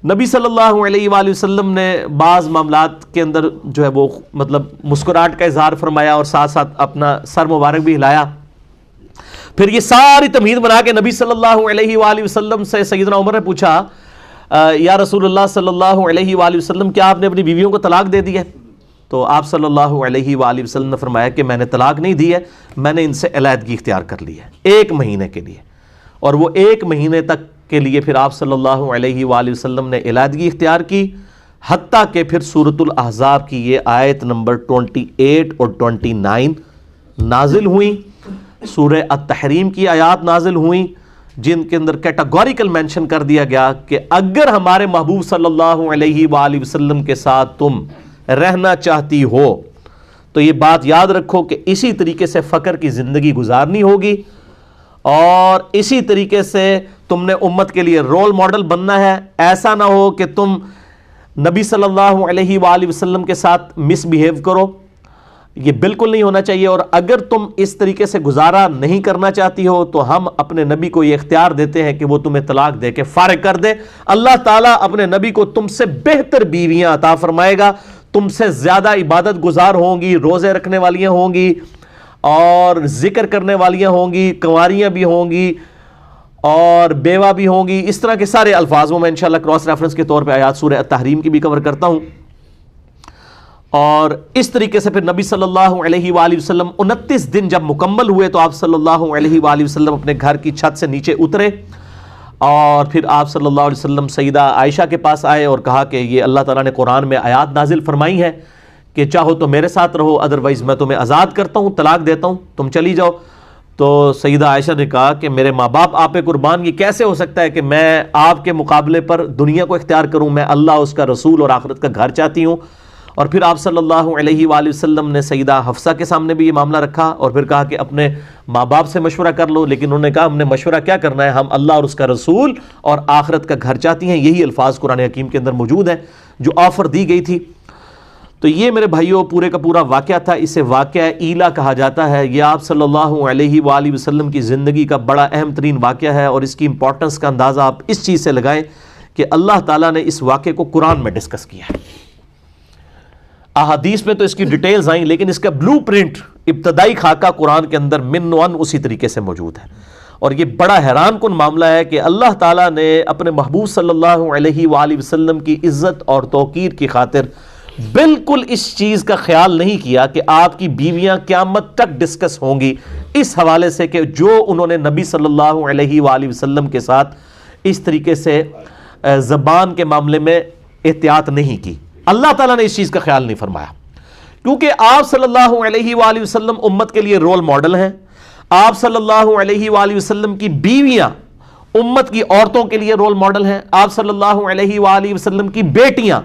نبی صلی اللہ علیہ وآلہ وسلم نے بعض معاملات کے اندر جو ہے وہ مطلب مسکراہٹ کا اظہار فرمایا اور ساتھ ساتھ اپنا سر مبارک بھی ہلایا۔ پھر یہ ساری تمہید بنا کے نبی صلی اللہ علیہ وآلہ وسلم سے سیدنا عمر نے پوچھا یا رسول اللہ صلی اللہ علیہ وآلہ وسلم کیا آپ نے اپنی بیویوں کو طلاق دے دی ہے؟ تو آپ صلی اللہ علیہ وآلہ وسلم نے فرمایا کہ میں نے طلاق نہیں دی ہے، میں نے ان سے علیحدگی اختیار کر لی ہے 1 مہینے کے لیے، اور وہ 1 مہینے تک کے لیے پھر آپ صلی اللہ علیہ وآلہ وسلم نے علیحدگی اختیار کی، حتیٰ کہ پھر سورۃ الاحزاب کی یہ آیت نمبر 28 اور 29 نازل ہوئیں، سورہ التحریم کی آیات نازل ہوئیں، جن کے اندر کیٹاگوریکل مینشن کر دیا گیا کہ اگر ہمارے محبوب صلی اللہ علیہ وآلہ وسلم کے ساتھ تم رہنا چاہتی ہو تو یہ بات یاد رکھو کہ اسی طریقے سے فقر کی زندگی گزارنی ہوگی، اور اسی طریقے سے تم نے امت کے لیے رول ماڈل بننا ہے۔ ایسا نہ ہو کہ تم نبی صلی اللہ علیہ وآلہ وسلم کے ساتھ مس بیہیو کرو، یہ بالکل نہیں ہونا چاہیے۔ اور اگر تم اس طریقے سے گزارا نہیں کرنا چاہتی ہو تو ہم اپنے نبی کو یہ اختیار دیتے ہیں کہ وہ تمہیں طلاق دے کے فارغ کر دے۔ اللہ تعالیٰ اپنے نبی کو تم سے بہتر بیویاں عطا فرمائے گا، تم سے زیادہ عبادت گزار ہوں گی، روزے رکھنے والیاں ہوں گی، اور ذکر کرنے والیاں ہوں گی، کنواریاں بھی ہوں گی، اور بیوہ بھی ہوں گی۔ اس طرح کے سارے الفاظوں میں انشاءاللہ کراس ریفرنس کے طور پہ آیات سورہ التحریم کی بھی کور کرتا ہوں۔ اور اس طریقے سے پھر نبی صلی اللہ علیہ وآلہ وسلم 29 دن جب مکمل ہوئے تو آپ صلی اللہ علیہ وآلہ وسلم اپنے گھر کی چھت سے نیچے اترے، اور پھر آپ صلی اللہ علیہ وسلم سیدہ عائشہ کے پاس آئے اور کہا کہ یہ اللہ تعالیٰ نے قرآن میں آیات نازل فرمائی ہے کہ چاہو تو میرے ساتھ رہو، ادروائز میں تمہیں آزاد کرتا ہوں، طلاق دیتا ہوں، تم چلی جاؤ۔ تو سیدہ عائشہ نے کہا کہ میرے ماں باپ آپ پہ قربان، یہ کیسے ہو سکتا ہے کہ میں آپ کے مقابلے پر دنیا کو اختیار کروں، میں اللہ، اس کا رسول اور آخرت کا گھر چاہتی ہوں۔ اور پھر آپ صلی اللہ علیہ وآلہ وسلم نے سیدہ حفصہ کے سامنے بھی یہ معاملہ رکھا، اور پھر کہا کہ اپنے ماں باپ سے مشورہ کر لو، لیکن انہوں نے کہا ہم نے مشورہ کیا کرنا ہے، ہم اللہ اور اس کا رسول اور آخرت کا گھر چاہتی ہیں۔ یہی الفاظ قرآن حکیم کے اندر موجود ہیں جو آفر دی گئی تھی۔ تو یہ میرے بھائیوں پورے کا پورا واقعہ تھا، اسے واقعہ ایلا کہا جاتا ہے۔ یہ آپ صلی اللہ علیہ وآلہ وسلم کی زندگی کا بڑا اہم ترین واقعہ ہے، اور اس کی امپورٹنس کا اندازہ آپ اس چیز سے لگائیں کہ اللہ تعالیٰ نے اس واقعے کو قرآن میں ڈسکس کیا ہے۔ احادیث میں تو اس کی ڈیٹیلز آئیں، لیکن اس کا بلو پرنٹ، ابتدائی خاکہ قرآن کے اندر من ون اسی طریقے سے موجود ہے۔ اور یہ بڑا حیران کن معاملہ ہے کہ اللہ تعالیٰ نے اپنے محبوب صلی اللہ علیہ وآلہ وسلم کی عزت اور توقیر کی خاطر بالکل اس چیز کا خیال نہیں کیا کہ آپ کی بیویاں قیامت تک ڈسکس ہوں گی، اس حوالے سے کہ جو انہوں نے نبی صلی اللہ علیہ وآلہ وسلم کے ساتھ اس طریقے سے زبان کے معاملے میں احتیاط نہیں کی۔ اللہ تعالیٰ نے اس چیز کا خیال نہیں فرمایا، کیونکہ آپ صلی اللہ علیہ وآلہ وسلم امت کے لیے رول ماڈل ہیں۔ آپ صلی اللہ علیہ وآلہ وسلم کی بیویاں امت کی عورتوں کے لیے رول ماڈل ہیں۔ آپ صلی اللہ علیہ وآلہ وسلم کی بیٹیاں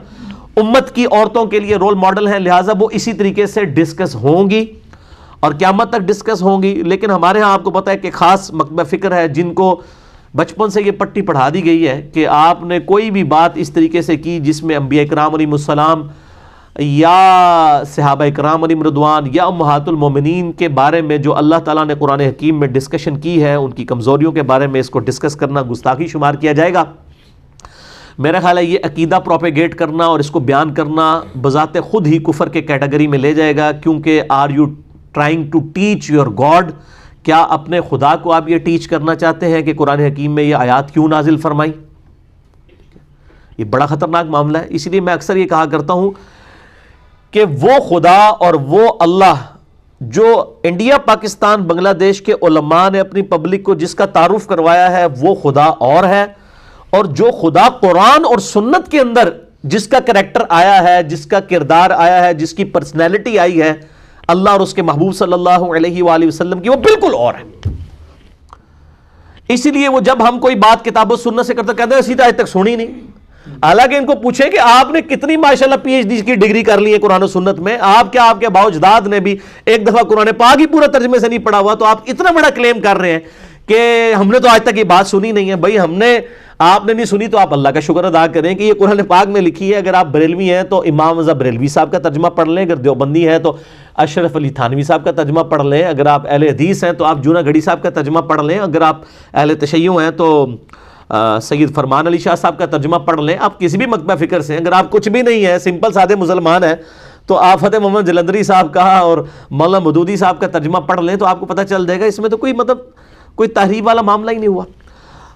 امت کی عورتوں کے لیے رول ماڈل ہیں، لہٰذا وہ اسی طریقے سے ڈسکس ہوں گی اور قیامت تک ڈسکس ہوں گی۔ لیکن ہمارے ہاں آپ کو پتہ ہے کہ خاص مکتبہ فکر ہے جن کو بچپن سے یہ پٹی پڑھا دی گئی ہے کہ آپ نے کوئی بھی بات اس طریقے سے کی جس میں انبیاء کرام علیہ السلام یا صحابہ کرام علیہ رضوان یا امہات المومنین کے بارے میں جو اللہ تعالیٰ نے قرآن حکیم میں ڈسکشن کی ہے، ان کی کمزوریوں کے بارے میں اس کو ڈسکس کرنا گستاخی شمار کیا جائے گا۔ میرا خیال ہے یہ عقیدہ پروپیگیٹ کرنا اور اس کو بیان کرنا بذات خود ہی کفر کے کیٹیگری میں لے جائے گا، کیونکہ are you trying to teach your god, کیا اپنے خدا کو آپ یہ ٹیچ کرنا چاہتے ہیں کہ قرآن حکیم میں یہ آیات کیوں نازل فرمائی؟ یہ بڑا خطرناک معاملہ ہے۔ اسی لیے میں اکثر یہ کہا کرتا ہوں کہ وہ خدا اور وہ اللہ جو انڈیا، پاکستان، بنگلہ دیش کے علماء نے اپنی پبلک کو جس کا تعارف کروایا ہے وہ خدا اور ہے، اور جو خدا قرآن اور سنت کے اندر جس کا کریکٹر آیا ہے، جس کا کردار آیا ہے، جس کی پرسنالٹی آئی ہے اللہ اور اس کے محبوب صلی اللہ علیہ وآلہ وسلم کی، وہ بالکل اور ہے۔ اسی لیے وہ جب ہم کوئی بات کتاب و سنت سے کرتے کہتے ہیں سیدھا آج تک سنی نہیں، حالانکہ ان کو پوچھیں کہ آپ نے کتنی ماشاءاللہ پی ایچ ڈی کی ڈگری کر لی ہے قرآن و سنت میں، آپ کیا آپ کے باؤ اجداد نے بھی ایک دفعہ قرآن پاک ہی پورا ترجمے سے نہیں پڑھا ہوا، تو آپ اتنا بڑا کلیم کر رہے ہیں کہ ہم نے تو آج تک یہ بات سنی نہیں ہے۔ بھائی ہم نے، آپ نے نہیں سنی تو آپ اللہ کا شکر ادا کریں کہ یہ قرآن پاک میں لکھی ہے۔ اگر آپ بریلوی ہیں تو امام رضا بریلوی صاحب کا ترجمہ پڑھ لیں، اگر دیوبندی ہے تو اشرف علی تھانوی صاحب کا ترجمہ پڑھ لیں، اگر آپ اہل حدیث ہیں تو آپ جونا گڑھی صاحب کا ترجمہ پڑھ لیں، اگر آپ اہل تشیع ہیں تو سید فرمان علی شاہ صاحب کا ترجمہ پڑھ لیں۔ آپ کسی بھی مکتبہ فکر سے، اگر آپ کچھ بھی نہیں ہے، سمپل سادے مسلمان ہیں، تو آپ فتح محمد جلندری صاحب کا اور مولانا مودودی صاحب کا ترجمہ پڑھ لیں تو آپ کو پتہ چل جائے گا اس میں تو کوئی تحریف والا معاملہ ہی نہیں ہوا۔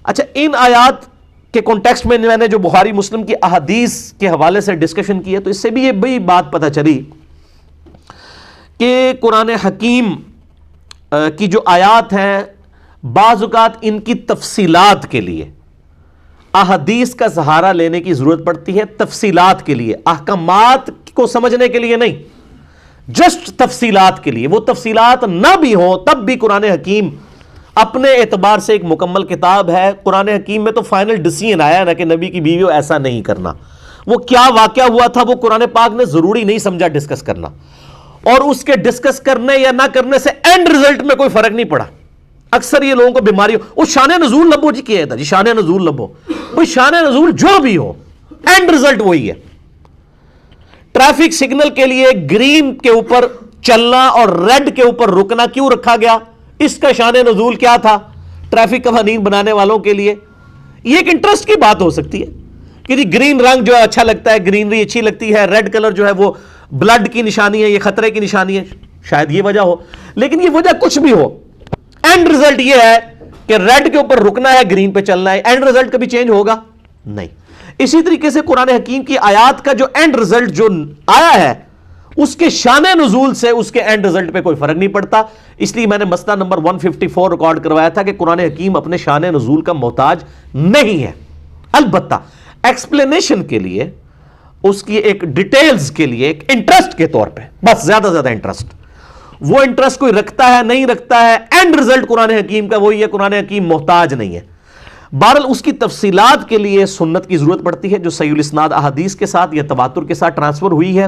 اچھا، ان آیات کے کانٹیکسٹ میں نے جو بخاری مسلم کی احادیث کے حوالے سے ڈسکشن کی ہے تو اس سے بھی یہ بڑی بات پتہ چلی کہ قرآن حکیم کی جو آیات ہیں بعض اوقات ان کی تفصیلات کے لیے احادیث کا سہارا لینے کی ضرورت پڑتی ہے، تفصیلات کے لیے، احکامات کو سمجھنے کے لیے نہیں، جسٹ تفصیلات کے لیے۔ وہ تفصیلات نہ بھی ہوں تب بھی قرآن حکیم اپنے اعتبار سے ایک مکمل کتاب ہے۔ قرآن حکیم میں تو فائنل ڈیسیژن آیا نا کہ نبی کی بیویوں ایسا نہیں کرنا، وہ کیا واقعہ ہوا تھا وہ قرآن پاک نے ضروری نہیں سمجھا ڈسکس کرنا، اور اس کے ڈسکس کرنے یا نہ کرنے سے اینڈ رزلٹ میں کوئی فرق نہیں پڑا۔ اکثر یہ لوگوں کو بیماری ہو، وہ شان نزول لبو جی کیا تھا جی، شان نزول لبو، کوئی شان نزول جو بھی ہو اینڈ رزلٹ وہی ہے۔ ٹریفک سگنل کے لیے گرین کے اوپر چلنا اور ریڈ کے اوپر رکنا کیوں رکھا گیا؟ اس کا شان نزول کیا تھا ٹریفک قوانین بنانے والوں کے لیے؟ یہ ایک انٹرسٹ کی بات ہو سکتی ہے کہ جی گرین رنگ جو ہے اچھا لگتا ہے، گرینری اچھی لگتی ہے، ریڈ کلر جو ہے وہ بلڈ کی نشانی ہے، یہ خطرے کی نشانی ہے، شاید یہ وجہ ہو۔ لیکن یہ وجہ کچھ بھی ہو، اینڈ رزلٹ یہ ہے کہ ریڈ کے اوپر رکنا ہے، گرین پہ چلنا ہے۔ اینڈ رزلٹ کبھی چینج ہوگا نہیں۔ اسی طریقے سے قرآن حکیم کی آیات کا جو اینڈ رزلٹ جو آیا ہے اس کے شان نزول سے اس کے اینڈ رزلٹ پہ کوئی فرق نہیں پڑتا۔ اس لیے میں نے مسئلہ نمبر 154 ریکارڈ کروایا تھا کہ قرآن حکیم اپنے شان نزول کا محتاج نہیں ہے، البتہ ایکسپلینیشن کے لیے، اس کی ایک ڈیٹیلز کے لیے، ایک انٹرسٹ کے طور پہ، بس زیادہ زیادہ انٹرسٹ، وہ انٹرسٹ کوئی رکھتا ہے نہیں رکھتا ہے، اینڈ رزلٹ قرآن حکیم کا وہی ہے، قرآن حکیم محتاج نہیں ہے۔ بہرحال اس کی تفصیلات کے لیے سنت کی ضرورت پڑتی ہے جو صحیح الاسناد احادیث کے ساتھ یا تواتر کے ساتھ ٹرانسفر ہوئی ہے،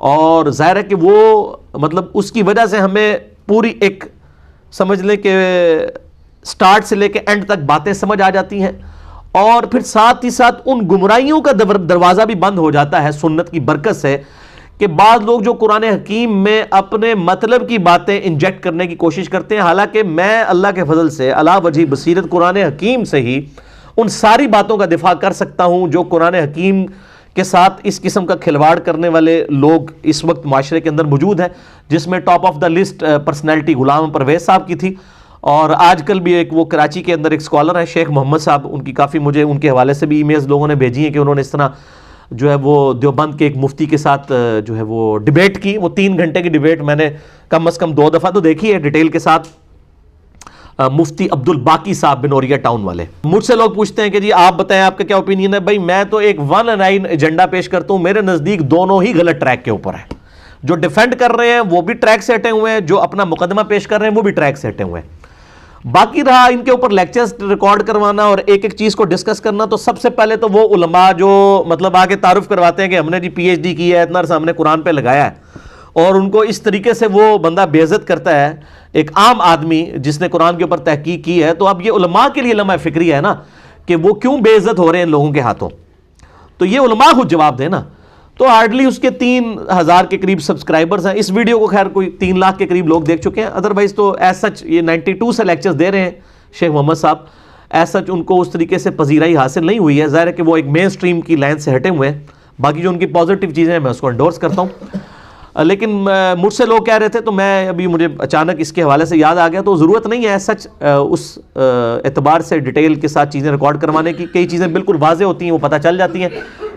اور ظاہر ہے کہ وہ مطلب اس کی وجہ سے ہمیں پوری ایک سمجھ لیں کہ سٹارٹ سے لے کے اینڈ تک باتیں سمجھ آ جاتی ہیں، اور پھر ساتھ ہی ساتھ ان گمراہیوں کا دروازہ بھی بند ہو جاتا ہے سنت کی برکت سے، کہ بعض لوگ جو قرآن حکیم میں اپنے مطلب کی باتیں انجیکٹ کرنے کی کوشش کرتے ہیں، حالانکہ میں اللہ کے فضل سے علا وجہ بصیرت قرآن حکیم سے ہی ان ساری باتوں کا دفاع کر سکتا ہوں جو قرآن حکیم کے ساتھ اس قسم کا کھلواڑ کرنے والے لوگ اس وقت معاشرے کے اندر موجود ہیں، جس میں top of the list personality Ghulam Pervez صاحب کی تھی، اور آج کل بھی ایک وہ کراچی کے اندر ایک اسکالر ہے شیخ محمد صاحب، ان کی کافی مجھے ان کے حوالے سے بھی ای میلز لوگوں نے بھیجی ہیں کہ انہوں نے اس طرح جو ہے وہ دیوبند کے ایک مفتی کے ساتھ جو ہے وہ ڈیبیٹ کی، وہ 3 گھنٹے کی ڈیبیٹ میں نے کم از کم 2 دفعہ تو دیکھی ہے ڈیٹیل کے ساتھ، مفتی عبد الباقی صاحب بنوریا ٹاؤن والے۔ مجھ سے لوگ پوچھتے ہیں کہ جی آپ بتائیں آپ کا کیا اوپینین ہے؟ بھائی میں تو ایک 1 ایجنڈا پیش کرتا ہوں، میرے نزدیک دونوں ہی غلط ٹریک کے اوپر ہیں، جو ڈیفینڈ کر رہے ہیں وہ بھی ٹریک سے ہٹے ہوئے ہیں، جو اپنا مقدمہ پیش کر رہے ہیں وہ بھی ٹریک سے ہٹے ہوئے ہیں۔ باقی رہا ان کے اوپر لیکچرز ریکارڈ کروانا اور ایک ایک چیز کو ڈسکس کرنا، تو سب سے پہلے تو وہ علماء جو مطلب آگے تعارف کرواتے ہیں کہ ہم نے جی پی ایچ ڈی کی ہے، اتنا عرصہ ہم نے قرآن پہ لگایا ہے، اور ان کو اس طریقے سے وہ بندہ بے عزت کرتا ہے ایک عام آدمی جس نے قرآن کے اوپر تحقیق کی ہے، تو اب یہ علماء کے لیے لمحہ فکری ہے نا کہ وہ کیوں بے عزت ہو رہے ہیں ان لوگوں کے ہاتھوں، تو یہ علماء خود جواب دیں نا۔ تو ہارڈلی اس کے 3000 کے قریب سبسکرائبرز ہیں، اس ویڈیو کو خیر کوئی 3 لاکھ کے قریب لوگ دیکھ چکے ہیں، ادروائز تو ایز سچ یہ 92 سے لیکچرز دے رہے ہیں شیخ محمد صاحب، ایز سچ ان کو اس طریقے سے پذیرائی حاصل نہیں ہوئی ہے، ظاہر ہے کہ وہ ایک مین سٹریم کی لائن سے ہٹے ہوئے ہیں، باقی جو ان کی پازیٹیو چیزیں ہیں میں اس کو انڈورس کرتا ہوں۔ لیکن مجھ سے لوگ کہہ رہے تھے، تو میں ابھی مجھے اچانک اس کے حوالے سے یاد آ گیا، تو ضرورت نہیں ہے سچ اس اعتبار سے ڈیٹیل کے ساتھ چیزیں ریکارڈ کروانے کی، کئی چیزیں بالکل واضح ہوتی ہیں وہ پتہ چل جاتی ہیں،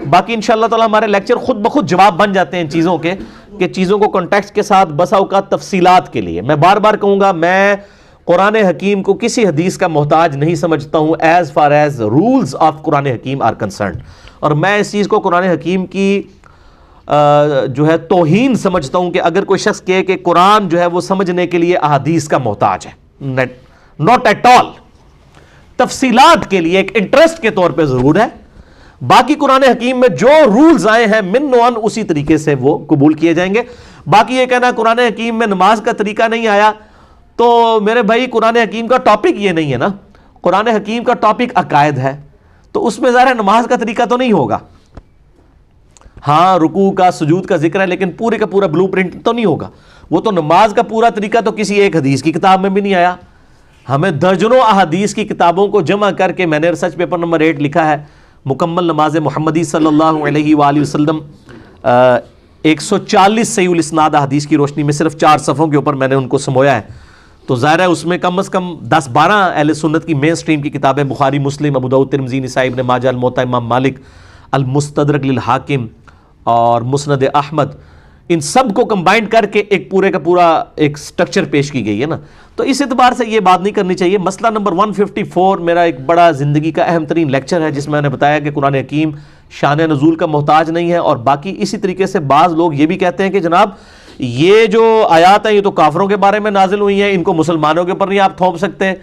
باقی انشاءاللہ تعالی ہمارے لیکچر خود بخود جواب بن جاتے ہیں ان چیزوں کے، کہ چیزوں کو کنٹیکسٹ کے ساتھ بسا اوقات تفصیلات کے لیے میں بار بار کہوں گا، میں قرآن حکیم کو کسی حدیث کا محتاج نہیں سمجھتا ہوں as far as rules of Quran حکیم آر کنسرنڈ، اور میں اس چیز کو قرآن حکیم کی جو ہے توہین سمجھتا ہوں کہ اگر کوئی شخص کہے کہ قرآن جو ہے وہ سمجھنے کے لیے احادیث کا محتاج ہے، ناٹ ایٹ آل، تفصیلات کے لیے ایک انٹرسٹ کے طور پہ ضرور ہے، باقی قرآن حکیم میں جو رولز آئے ہیں من و عن اسی طریقے سے وہ قبول کیے جائیں گے۔ باقی یہ کہنا قرآن حکیم میں نماز کا طریقہ نہیں آیا، تو میرے بھائی قرآن حکیم کا ٹاپک یہ نہیں ہے نا، قرآن حکیم کا ٹاپک عقائد ہے، تو اس میں ظاہر ہے نماز کا طریقہ تو نہیں ہوگا، ہاں رکوع کا سجود کا ذکر ہے، لیکن پورے کا پورا بلو پرنٹ تو نہیں ہوگا، وہ تو نماز کا پورا طریقہ تو کسی ایک حدیث کی کتاب میں بھی نہیں آیا، ہمیں درجنوں احادیث کی کتابوں کو جمع کر کے میں نے ریسرچ پیپر نمبر 8 لکھا ہے، مکمل نماز محمدی صلی اللہ علیہ وآلہ وسلم، 140 صحیح الاسناد احادیث کی روشنی میں صرف 4 صفحوں کے اوپر میں نے ان کو سمویا ہے، تو ظاہر ہے اس میں کم از کم 10-12 اہل سنت کی مین سٹریم کی کتابیں، بخاری، مسلم، ابو داؤد، ترمذی، نسائی، ابن ماجہ، الموطا امام مالک، المستدرک للحاکم اور مسند احمد، ان سب کو کمبائنڈ کر کے ایک پورے کا پورا ایک سٹرکچر پیش کی گئی ہے نا، تو اس اعتبار سے یہ بات نہیں کرنی چاہیے۔ مسئلہ نمبر 154 میرا ایک بڑا زندگی کا اہم ترین لیکچر ہے، جس میں نے بتایا کہ قرآن حکیم شان نزول کا محتاج نہیں ہے، اور باقی اسی طریقے سے بعض لوگ یہ بھی کہتے ہیں کہ جناب یہ جو آیات ہیں یہ تو کافروں کے بارے میں نازل ہوئی ہیں، ان کو مسلمانوں کے اوپر نہیں آپ تھوپ سکتے،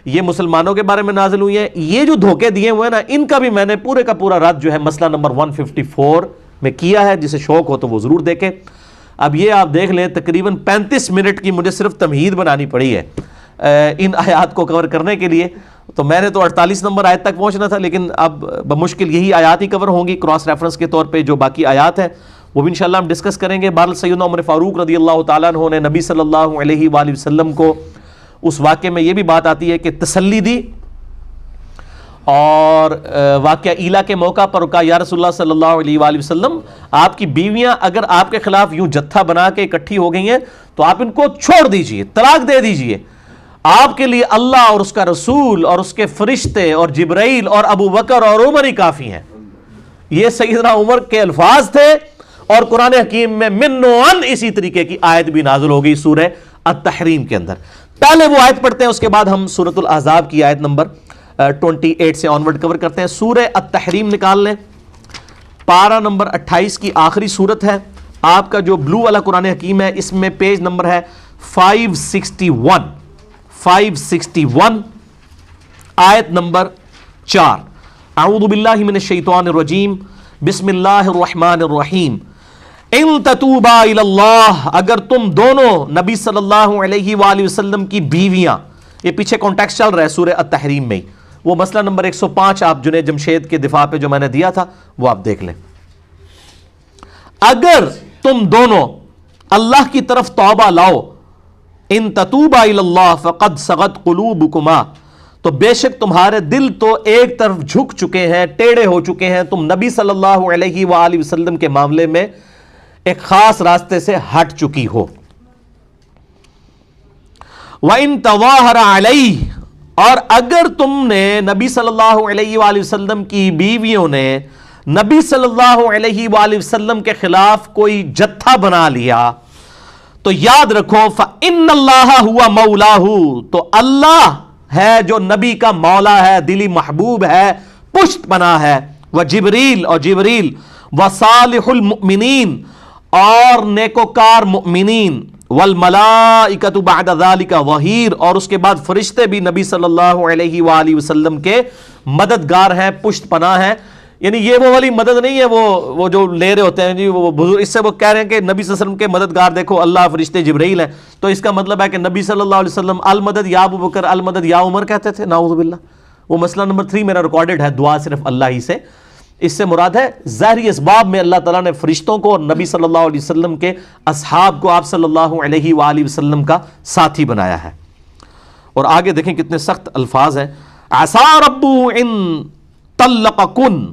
یہ مسلمانوں کے بارے میں نازل ہوئی ہیں. یہ جو دھوکے دیے ہوئے ہیں نا، ان کا بھی میں نے پورے کا پورا رد جو ہے مسئلہ نمبر 154 میں کیا ہے. جسے شوق ہو تو وہ ضرور دیکھیں. اب یہ آپ دیکھ لیں تقریباً 35 منٹ کی مجھے صرف تمہید بنانی پڑی ہے ان آیات کو کور کرنے کے لیے. تو میں نے تو 48 نمبر آیت تک پہنچنا تھا، لیکن اب بمشکل یہی آیات ہی کور ہوں گی کراس ریفرنس کے طور پہ. جو باقی آیات ہیں وہ بھی انشاءاللہ ہم ڈسکس کریں گے. بہرحال سیدنا عمر فاروق رضی اللہ تعالیٰ عنہ نے نبی صلی اللہ علیہ وآلہ وسلم کو اس واقعے میں یہ بھی بات آتی ہے کہ تسلی دی، اور واقعہ ایلا کے موقع پر کہا یا رسول اللہ صلی اللہ علیہ وآلہ وسلم، آپ کی بیویاں اگر آپ کے خلاف یوں جتھا بنا کے اکٹھی ہو گئی ہیں تو آپ ان کو چھوڑ دیجئے، طلاق دے دیجئے. آپ کے لیے اللہ اور اس کا رسول اور اس کے فرشتے اور جبرائیل اور ابو بکر اور عمر ہی کافی ہیں. یہ سیدنا عمر کے الفاظ تھے، اور قرآن حکیم میں من و عن اسی طریقے کی آیت بھی نازل ہو گئی سورہ التحریم کے اندر. پہلے وہ آیت پڑھتے ہیں، اس کے بعد ہم سورۃ الاحزاب کی آیت نمبر 28 سے آنورڈ کور کرتے ہیں. سورہ التحریم نکال لیں، پارہ نمبر 28 کی آخری سورت ہے. آپ کا جو بلو والا قرآن حکیم ہے اس میں پیج نمبر ہے 561 آیت نمبر 4. اعوذ باللہ من الشیطان الرجیم، بسم اللہ الرحمن الرحیم. ان تتوبا الی اللہ، اگر تم دونوں نبی صلی اللہ علیہ وآلہ وسلم کی بیویاں، یہ پیچھے کانٹیکسٹ چل رہا ہے سورہ التحریم میں، وہ مسئلہ نمبر 105 آپ جنید جمشید کے دفاع پہ جو میں نے دیا تھا وہ آپ دیکھ لیں. اگر تم دونوں اللہ کی طرف توبہ لاؤ، ان تتوبا الی اللہ فقد صغت قلوبکما، تو بے شک تمہارے دل تو ایک طرف جھک چکے ہیں، ٹیڑے ہو چکے ہیں، تم نبی صلی اللہ علیہ وآلہ وسلم کے معاملے میں ایک خاص راستے سے ہٹ چکی ہو. وَإِن تَظَاهَرَ عَلَيْهِ، اور اگر تم نے نبی صلی اللہ علیہ وآلہ وسلم کی بیویوں نے نبی صلی اللہ علیہ وآلہ وسلم کے خلاف کوئی جتھا بنا لیا، تو یاد رکھو فَإِنَّ اللَّهَ هُوَ مَوْلَاهُ، تو اللہ ہے جو نبی کا مولا ہے، دلی محبوب ہے، پشت پناہ ہے. وَجِبْرِيل، اور جبریل، وَصَالِحُ الْمُؤْمِنِينَ، اور نیکوکار مؤمنین، والملائکۃ بعد ذالک ظہیر، اور اس کے بعد فرشتے بھی نبی صلی اللہ علیہ وآلہ وسلم کے مددگار ہیں، پشت پناہ ہیں. یعنی یہ وہ والی مدد نہیں ہے وہ جو لے رہے ہوتے ہیں جی وہ بزرگ، اس سے وہ کہہ رہے ہیں کہ نبی صلی اللہ علیہ وسلم کے مددگار دیکھو اللہ، فرشتے، جبرائیل ہیں، تو اس کا مطلب ہے کہ نبی صلی اللہ علیہ وسلم المدد یا ابو بکر، المدد یا عمر کہتے تھے. نعوذ باللہ. وہ مسئلہ نمبر 3 میرا ریکارڈڈ ہے، دعا صرف اللہ ہی سے. اس سے مراد ہے ظاہری اسباب میں اللہ تعالیٰ نے فرشتوں کو اور نبی صلی اللہ علیہ وسلم کے اصحاب کو آپ صلی اللہ علیہ وآلہ وسلم کا ساتھی بنایا ہے. اور آگے دیکھیں کتنے سخت الفاظ ہیں. عسى ربه ان طلقکن،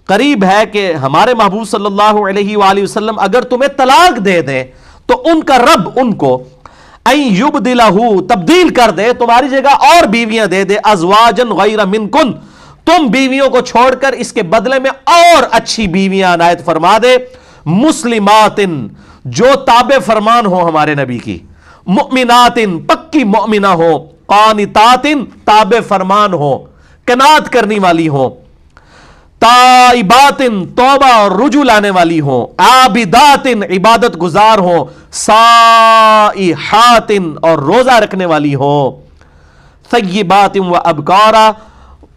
قریب ہے کہ ہمارے محبوب صلی اللہ علیہ وآلہ وسلم اگر تمہیں طلاق دے دیں تو ان کا رب ان کو ان یبدلہ، تبدیل کر دے، تمہاری جگہ اور بیویاں دے دے، ازواجا غیر منکن، تم بیویوں کو چھوڑ کر اس کے بدلے میں اور اچھی بیویاں عنایت فرما دے، مسلمات، جو تابع فرمان ہو ہمارے نبی کی، مؤمنات، پکی مؤمنہ ہو، قانتات، تابع فرمان ہو، قناعت کرنی والی ہو، تائبات، توبہ اور رجوع لانے والی ہوں، عابدات، عبادت گزار ہوں، صائحات، اور روزہ رکھنے والی ہوں، ثیبات و ابکارا،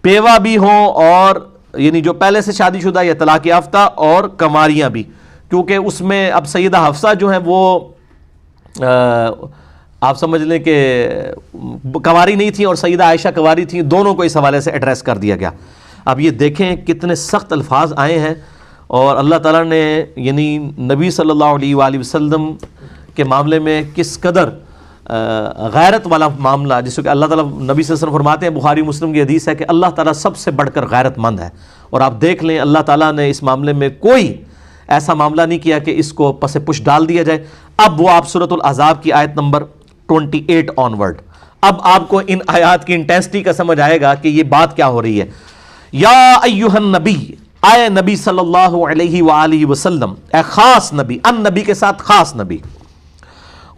بیوہ بھی ہوں، اور یعنی جو پہلے سے شادی شدہ یا طلاق یافتہ، اور کنواریاں بھی، کیونکہ اس میں اب سیدہ حفصہ جو ہیں وہ آپ سمجھ لیں کہ کنواری نہیں تھیں اور سیدہ عائشہ کنواری تھیں، دونوں کو اس حوالے سے ایڈریس کر دیا گیا. اب یہ دیکھیں کتنے سخت الفاظ آئے ہیں، اور اللہ تعالیٰ نے یعنی نبی صلی اللہ علیہ وآلہ وسلم کے معاملے میں کس قدر غیرت والا معاملہ، جس کو کہ اللہ تعالیٰ نبی صلی اللہ علیہ وسلم فرماتے ہیں، بخاری مسلم کی حدیث ہے کہ اللہ تعالیٰ سب سے بڑھ کر غیرت مند ہے. اور آپ دیکھ لیں اللہ تعالیٰ نے اس معاملے میں کوئی ایسا معاملہ نہیں کیا کہ اس کو پس پش ڈال دیا جائے. اب وہ آپ سورۃ الاحزاب کی آیت نمبر 28 آنورڈ، اب آپ کو ان آیات کی انٹینسٹی کا سمجھ آئے گا کہ یہ بات کیا ہو رہی ہے. یا ایھا النبی، اے نبی صلی اللہ علیہ وآلہ وسلم، اے خاص نبی، ان نبی کے ساتھ خاص نبی،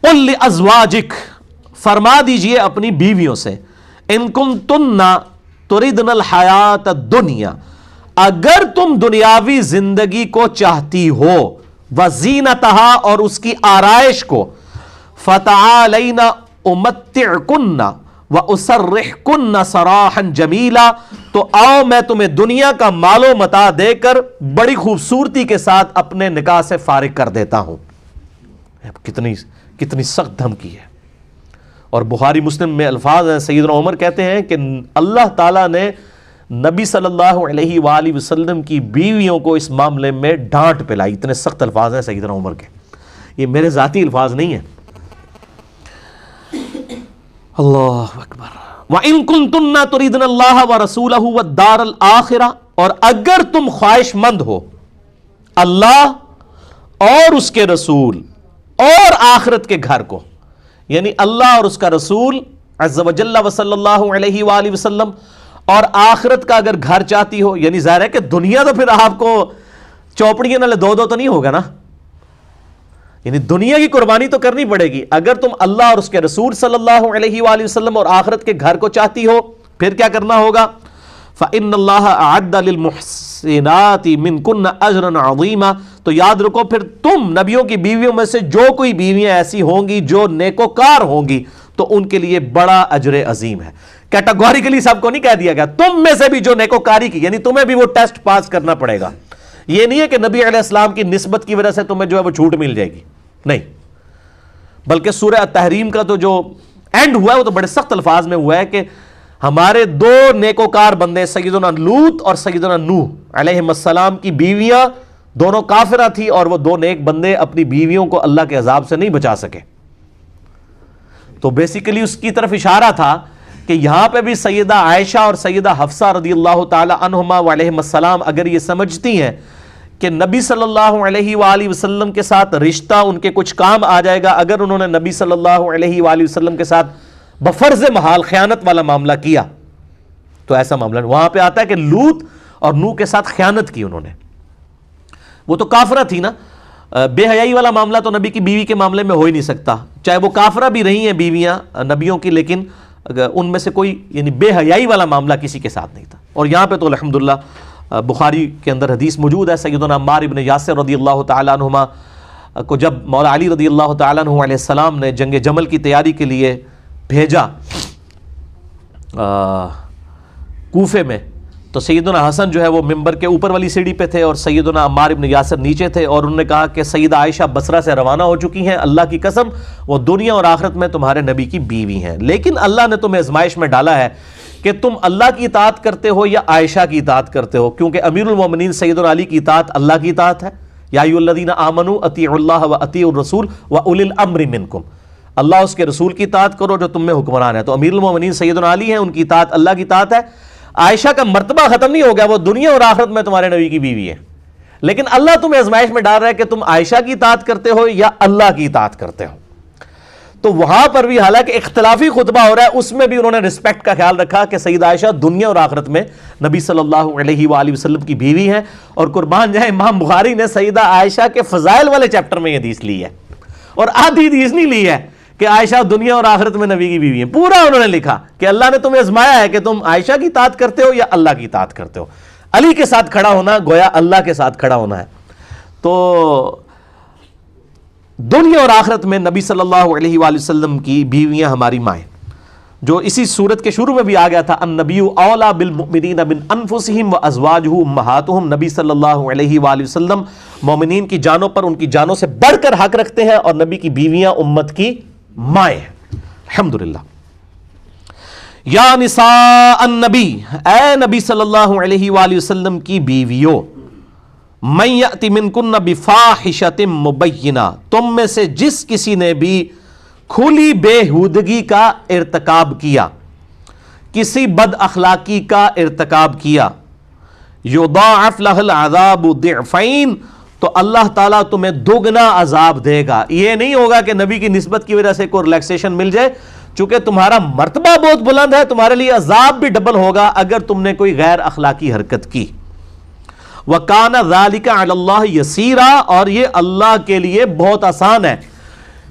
قل لازواجک، فرما دیجئے اپنی بیویوں سے، ان کنتن تردن الحیات الدنیا، اگر تم دنیاوی زندگی کو چاہتی ہو، وزینتہا، اور اس کی آرائش کو، فتعالین امتعکن وَأُسَرِّحْكُنَّ سَرَاحًا جَمِيلًا، تو آؤ میں تمہیں دنیا کا مال و متاع دے کر بڑی خوبصورتی کے ساتھ اپنے نکاح سے فارغ کر دیتا ہوں۔ کتنی سخت دھمکی ہے۔ اور بخاری مسلم میں الفاظ ہیں، سیدنا عمر کہتے ہیں کہ اللہ تعالیٰ نے نبی صلی اللہ علیہ وآلہ وسلم کی بیویوں کو اس معاملے میں ڈانٹ پلائی۔ اتنے سخت الفاظ ہیں سیدنا عمر کے، یہ میرے ذاتی الفاظ نہیں ہیں۔ اللہ اکبر۔ وَإِن كُنتُنَّ تُرِيدْنَ اللَّهَ وَرَسُولَهُ وَالدَّارَ الْآخِرَةَ، اور اگر تم خواہش مند ہو اللہ اور اس کے رسول اور آخرت کے گھر کو، یعنی اللہ اور اس کا رسول عز و جل و صلی اللہ علیہ وآلہ وسلم اور آخرت کا اگر گھر چاہتی ہو، یعنی ظاہر ہے کہ دنیا تو پھر آپ کو چوپڑیاں نہ دو تو نہیں ہوگا نا، یعنی دنیا کی قربانی تو کرنی پڑے گی۔ اگر تم اللہ اور اس کے رسول صلی اللہ علیہ وآلہ وسلم اور آخرت کے گھر کو چاہتی ہو، پھر کیا کرنا ہوگا؟ فَإِنَّ اللَّهَ أَعَدَّ لِلْمُحْسِنَاتِ مِنْكُنَّ أَجْرًا عَظِيمًا، تو یاد رکھو پھر تم نبیوں کی بیویوں میں سے جو کوئی بیویاں ایسی ہوں گی جو نیکوکار ہوں گی تو ان کے لیے بڑا اجر عظیم ہے۔ کیٹاگوریکلی سب کو نہیں کہہ دیا گیا، تم میں سے بھی جو نیکوکاری کی، یعنی تمہیں بھی وہ ٹیسٹ پاس کرنا پڑے گا۔ یہ نہیں ہے کہ نبی علیہ السلام کی نسبت کی وجہ سے تمہیں جو ہے وہ چھوٹ مل جائے گی، نہیں، بلکہ سورہ التحریم کا تو جو اینڈ ہوا ہے وہ تو بڑے سخت الفاظ میں ہوا ہے کہ ہمارے دو نیکوکار بندے سیدنا لوط اور سیدنا نوح علیہ السلام کی بیویاں دونوں کافرہ تھی، اور وہ دو نیک بندے اپنی بیویوں کو اللہ کے عذاب سے نہیں بچا سکے۔ تو بیسیکلی اس کی طرف اشارہ تھا کہ یہاں پہ بھی سیدہ عائشہ اور سیدہ حفصہ رضی اللہ تعالی عنہما وعلیہم السلام اگر یہ سمجھتی ہیں کہ نبی صلی اللہ علیہ وآلہ وسلم کے ساتھ رشتہ ان کے کچھ کام آ جائے گا اگر انہوں نے نبی صلی اللہ علیہ وآلہ وسلم کے ساتھ بفرض محال خیانت والا معاملہ کیا، تو ایسا معاملہ وہاں پہ آتا ہے کہ لوط اور نوح کے ساتھ خیانت کی انہوں نے، وہ تو کافرہ تھی نا، بے حیائی والا معاملہ تو نبی کی بیوی کے معاملے میں ہو ہی نہیں سکتا، چاہے وہ کافرہ بھی رہی ہیں بیویاں نبیوں کی، لیکن ان میں سے کوئی یعنی بے حیائی والا معاملہ کسی کے ساتھ نہیں تھا۔ اور یہاں پہ تو الحمدللہ بخاری کے اندر حدیث موجود ہے، سیدنا عمار ابن یاسر رضی اللہ تعالیٰ عنہما کو جب مولا علی رضی اللہ تعالیٰ عنہ علیہ السلام نے جنگ جمل کی تیاری کے لیے بھیجا کوفے میں، تو سیدنا حسن جو ہے وہ ممبر کے اوپر والی سیڑھی پہ تھے اور سیدنا عمار ابن یاسر نیچے تھے، اور انہوں نے کہا کہ سیدہ عائشہ بصرہ سے روانہ ہو چکی ہیں، اللہ کی قسم وہ دنیا اور آخرت میں تمہارے نبی کی بیوی ہیں، لیکن اللہ نے تمہیں آزمائش میں ڈالا ہے کہ تم اللہ کی اطاعت کرتے ہو یا عائشہ کی اطاعت کرتے ہو، کیونکہ امیر المومنین سیدنا علی کی اطاعت اللہ کی اطاعت ہے، یا ایھا الذین آمنوا اطیعوا اللہ واطیعوا الرسول واولی الامر منکم، اللہ اس کے رسول کی اطاعت کرو جو تم میں حکمران ہے، تو امیر المومنین سیدنا علی ہیں، ان کی اطاعت اللہ کی اطاعت ہے۔ عائشہ کا مرتبہ ختم نہیں ہو گیا، وہ دنیا اور آخرت میں تمہارے نبی کی بیوی ہے، لیکن اللہ تمہیں آزمائش میں ڈال رہا ہے کہ تم عائشہ کی اطاعت کرتے ہو یا اللہ کی اطاعت کرتے ہو۔ تو وہاں پر بھی حالانکہ اختلافی خطبہ ہو رہا ہے، اس میں بھی انہوں نے رسپیکٹ کا خیال رکھا کہ سیدہ عائشہ دنیا اور آخرت میں نبی صلی اللہ علیہ وآلہ وسلم کی بیوی ہیں، اور قربان جائے امام بخاری نے سیدہ عائشہ کے فضائل والے چیپٹر میں یہ حدیث لی ہے، اور آدھی حدیث نہیں لی ہے کہ عائشہ دنیا اور آخرت میں نبی کی بیوی ہیں، پورا انہوں نے لکھا کہ اللہ نے تمہیں آزمایا ہے کہ تم عائشہ کی اطاعت کرتے ہو یا اللہ کی اطاعت کرتے ہو۔ علی کے ساتھ کھڑا ہونا گویا اللہ کے ساتھ کھڑا ہونا ہے۔ تو دنیا اور آخرت میں نبی صلی اللہ علیہ وآلہ وسلم کی بیویاں ہماری مائیں، جو اسی صورت کے شروع میں بھی آ گیا تھا، النبی اولا بالمؤمنین من انفسہم وازواجہ امہاتہم، نبی صلی اللہ علیہ وآلہ وسلم مومنین کی جانوں پر ان کی جانوں سے بڑھ کر حق رکھتے ہیں، اور نبی کی بیویاں امت کی مائیں ہیں، الحمدللہ۔ یا نساء النبی، اے نبی صلی اللہ علیہ وآلہ وسلم کی بیویوں، من یأتی منکن بفاحشۃ مبینہ، تم میں سے جس کسی نے بھی کھلی بےہودگی کا ارتکاب کیا، کسی بد اخلاقی کا ارتکاب کیا، یضاعف لہ العذاب ضعفین، تو اللہ تعالیٰ تمہیں دگنا عذاب دے گا۔ یہ نہیں ہوگا کہ نبی کی نسبت کی وجہ سے کوئی ریلیکسیشن مل جائے، چونکہ تمہارا مرتبہ بہت بلند ہے، تمہارے لیے عذاب بھی ڈبل ہوگا اگر تم نے کوئی غیر اخلاقی حرکت کی۔ وَكَانَ ذَلِكَ عَلَى اللَّهِ يَسِيرًا، اور یہ اللہ کے لیے بہت آسان ہے،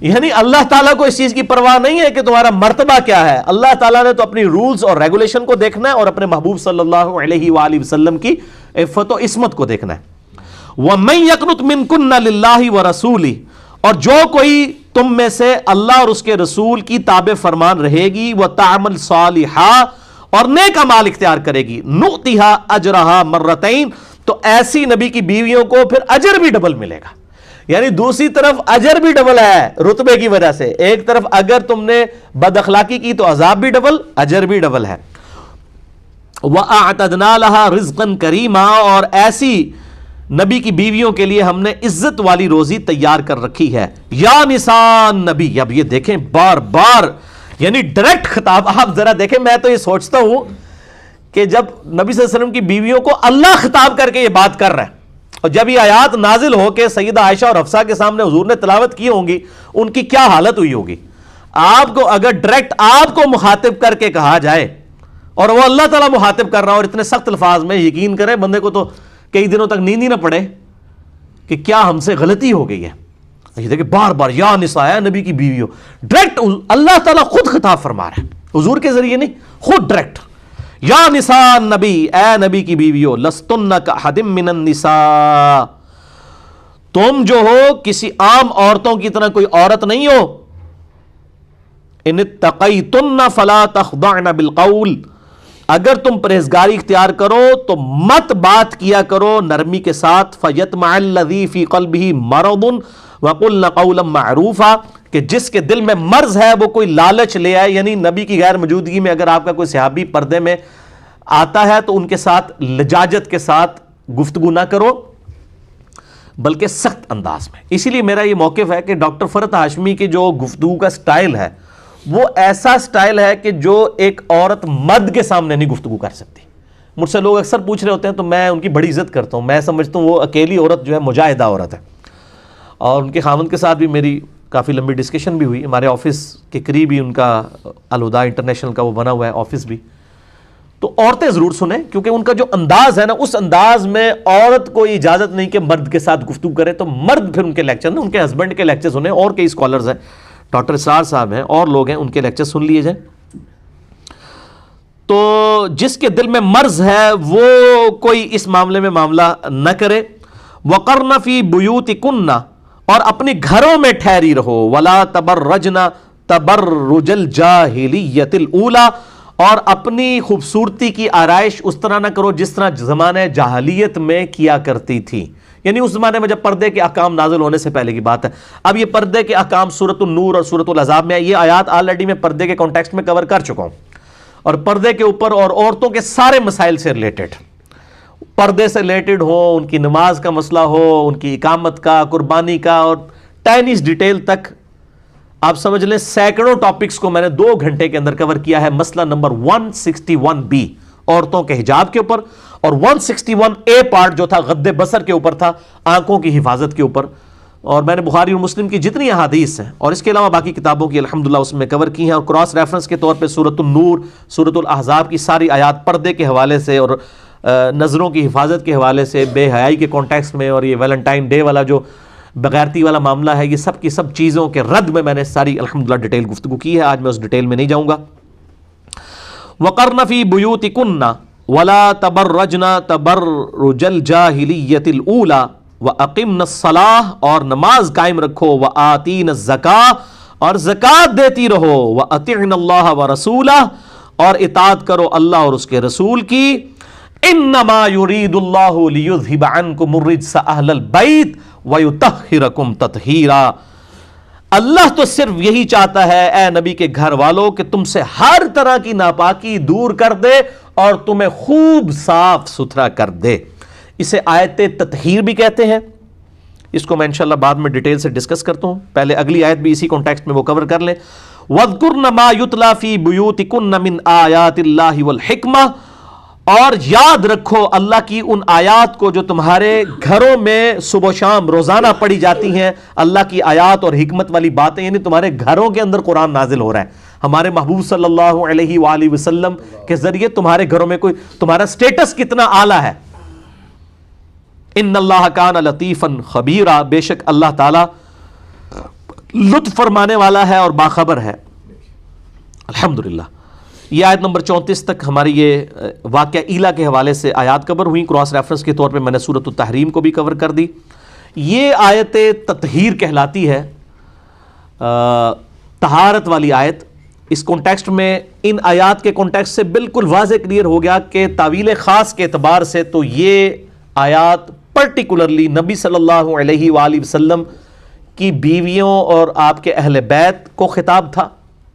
یعنی اللہ تعالیٰ کو اس چیز کی پرواہ نہیں ہے کہ تمہارا مرتبہ کیا ہے، اللہ تعالیٰ نے تو اپنی رولز اور ریگولیشن کو دیکھنا ہے اور اپنے محبوب صلی اللہ علیہ وآلہ وسلم کی عفت و عصمت کو دیکھنا ہے۔ وَمَن يَقْنُتْ مِنكُنَّ لِلَّهِ وَرَسُولِهِ، اور جو کوئی تم میں سے اللہ اور اس کے رسول کی تابع فرمان رہے گی، وَتَعْمَلْ صَالِحًا اور نیک اعمال اختیار کرے گی، نُؤْتِهَا أَجْرَهَا مرتين تو ایسی نبی کی بیویوں کو پھر اجر بھی ڈبل ملے گا. یعنی دوسری طرف اجر بھی ڈبل ہے رتبے کی وجہ سے، ایک طرف اگر تم نے بد اخلاقی کی تو عذاب بھی ڈبل، اجر بھی ڈبل ہے. وَأَعْتَدْنَا لَهَا رِزْقًا كَرِيمًا اور ایسی نبی کی بیویوں کے لیے ہم نے عزت والی روزی تیار کر رکھی ہے. یا نساء نبی، اب یہ دیکھیں بار بار یعنی ڈائریکٹ خطاب. آپ ذرا دیکھیں، میں تو یہ سوچتا ہوں کہ جب نبی صلی اللہ علیہ وسلم کی بیویوں کو اللہ خطاب کر کے یہ بات کر رہا ہے، اور جب یہ آیات نازل ہو کے سیدہ عائشہ اور حفصہ کے سامنے حضور نے تلاوت کی ہوں گی، ان کی کیا حالت ہوئی ہوگی. آپ کو اگر ڈائریکٹ آپ کو مخاطب کر کے کہا جائے اور وہ اللہ تعالیٰ مخاطب کر رہا اور اتنے سخت الفاظ میں، یقین کریں بندے کو تو کئی دنوں تک نیند ہی نہ پڑے کہ کیا ہم سے غلطی ہو گئی ہے. یہ دیکھیں بار بار یا نساء نبی کی بیویوں، ڈائریکٹ اللہ تعالیٰ خود خطاب فرما رہا ہے، حضور کے ذریعے نہیں، خود ڈائریکٹ. یا نساء نبی، اے نبی کی بیویوں، لستن کاحد من النساء تم جو ہو کسی عام عورتوں کی طرح کوئی عورت نہیں ہو. ان اتقیتن فلا تخضعن بالقول اگر تم پرہیزگاری اختیار کرو تو مت بات کیا کرو نرمی کے ساتھ. فیطمع الذی فی قلبہ مرض وقلن قولا معروفا کہ جس کے دل میں مرض ہے وہ کوئی لالچ لے آئے. یعنی نبی کی غیر موجودگی میں اگر آپ کا کوئی صحابی پردے میں آتا ہے تو ان کے ساتھ لجاجت کے ساتھ گفتگو نہ کرو بلکہ سخت انداز میں. اسی لیے میرا یہ موقف ہے کہ ڈاکٹر فرحت ہاشمی کی جو گفتگو کا سٹائل ہے وہ ایسا سٹائل ہے کہ جو ایک عورت مرد کے سامنے نہیں گفتگو کر سکتی. مجھ سے لوگ اکثر پوچھ رہے ہوتے ہیں تو میں ان کی بڑی عزت کرتا ہوں. میں سمجھتا ہوں وہ اکیلی عورت جو ہے مجاہدہ عورت ہے. اور ان کے خاوند کے ساتھ بھی میری کافی لمبی ڈسکشن بھی ہوئی. ہمارے آفس کے قریب ہی ان کا الہدا انٹرنیشنل کا وہ بنا ہوا ہے آفس بھی. تو عورتیں ضرور سنیں کیونکہ ان کا جو انداز ہے نا اس انداز میں عورت کو اجازت نہیں کہ مرد کے ساتھ گفتگو کرے. تو مرد پھر ان کے لیکچر ان کے ہسبینڈ کے لیکچر سنیں. اور کئی اسکالرز ہیں، ڈاکٹر اسرار صاحب ہیں اور لوگ ہیں، ان کے لیکچر سن لیے جائیں. تو جس کے دل میں مرض ہے وہ کوئی اس معاملے میں معاملہ نہ کرے. وقرن فی بیوتکن اور اپنی گھروں میں ٹھہری رہو. ولا تبرجن تبرج الجاہلیت الاولی اور اپنی خوبصورتی کی آرائش اس طرح نہ کرو جس طرح زمانہ جاہلیت میں کیا کرتی تھی. یعنی اس زمانے میں جب پردے کے احکام نازل ہونے سے پہلے کی بات ہے. اب یہ پردے کے احکام سورۃ النور اور سورۃ الاحزاب میں یہ آیات آلریڈی میں پردے کے کانٹیکسٹ میں کور کر چکا ہوں. اور پردے کے اوپر اور عورتوں کے سارے مسائل سے ریلیٹڈ، پردے سے ریلیٹڈ ہو، ان کی نماز کا مسئلہ ہو، ان کی اقامت کا، قربانی کا، اور ٹائنیز ڈیٹیل تک آپ سمجھ لیں سینکڑوں ٹاپکس کو میں نے 2 گھنٹے کے اندر کور کیا ہے. مسئلہ نمبر 161B عورتوں کے حجاب کے اوپر، اور 161A پارٹ جو تھا غض بصر کے اوپر تھا، آنکھوں کی حفاظت کے اوپر. اور میں نے بخاری اور مسلم کی جتنی احادیث ہیں اور اس کے علاوہ باقی کتابوں کی الحمدللہ اس میں کور کی ہیں. اور کراس ریفرنس کے طور پہ سورۃ النور، سورۃ الاحزاب کی ساری آیات پردے کے حوالے سے اور نظروں کی حفاظت کے حوالے سے، بے حیائی کے کانٹیکسٹ میں، اور یہ ویلنٹائن ڈے والا جو بغیرتی والا معاملہ ہے، یہ سب کی سب چیزوں کے رد میں نے ساری الحمدللہ ڈیٹیل گفتگو کی ہے. آج میں اس ڈیٹیل میں نہیں جاؤں گا. وقرن فی بیوتکن ولا تبرجن تبرج الجاہلیت الاولی واقمن الصلاۃ اور نماز قائم رکھو، وآتین الزکاۃ اور زکوٰۃ دیتی رہو، واطعن اللہ ورسولہ اور اطاعت کرو اللہ اور اس کے رسول کی. انما یرید اللہ لیذھب عنکم الرجس اہل البیت ویطہرکم تطہیرا اللہ تو صرف یہی چاہتا ہے اے نبی کے گھر والوں کہ تم سے ہر طرح کی ناپاکی دور کر دے اور تمہیں خوب صاف ستھرا کر دے. اسے آیت تطہیر بھی کہتے ہیں. اس کو میں انشاءاللہ بعد میں ڈیٹیل سے ڈسکس کرتا ہوں. پہلے اگلی آیت بھی اسی کانٹیکسٹ میں وہ کور کر لیں. وَاذْكُرْنَ مَا يُتْلَى فِي بُيُوتِكُنَّ مِنْ آيَاتِ اللَّهِ وَالْحِكْمَةِ اور یاد رکھو اللہ کی ان آیات کو جو تمہارے گھروں میں صبح و شام روزانہ پڑھی جاتی ہیں. اللہ کی آیات اور حکمت والی باتیں، یعنی تمہارے گھروں کے اندر قرآن نازل ہو رہا ہے. ہمارے محبوب صلی اللہ علیہ وآلہ وسلم کے ذریعے تمہارے گھروں میں کوئی تمہارا سٹیٹس کتنا اعلیٰ ہے. ان اللہ کان لطیفا خبیرا بے شک اللہ تعالی لطف فرمانے والا ہے اور باخبر ہے. الحمدللہ. یہ آیت نمبر 34 تک ہماری یہ واقعہ ایلا کے حوالے سے آیات کور ہوئی. کراس ریفرنس کے طور پہ میں نے سورۃ التحریم کو بھی کور کر دی. یہ آیت تطہیر کہلاتی ہے. طہارت والی آیت، اس کانٹیکسٹ میں ان آیات کے کانٹیکسٹ سے بالکل واضح کلیئر ہو گیا کہ تعویل خاص کے اعتبار سے تو یہ آیات پرٹیکولرلی نبی صلی اللہ علیہ وآلہ وسلم کی بیویوں اور آپ کے اہل بیت کو خطاب تھا،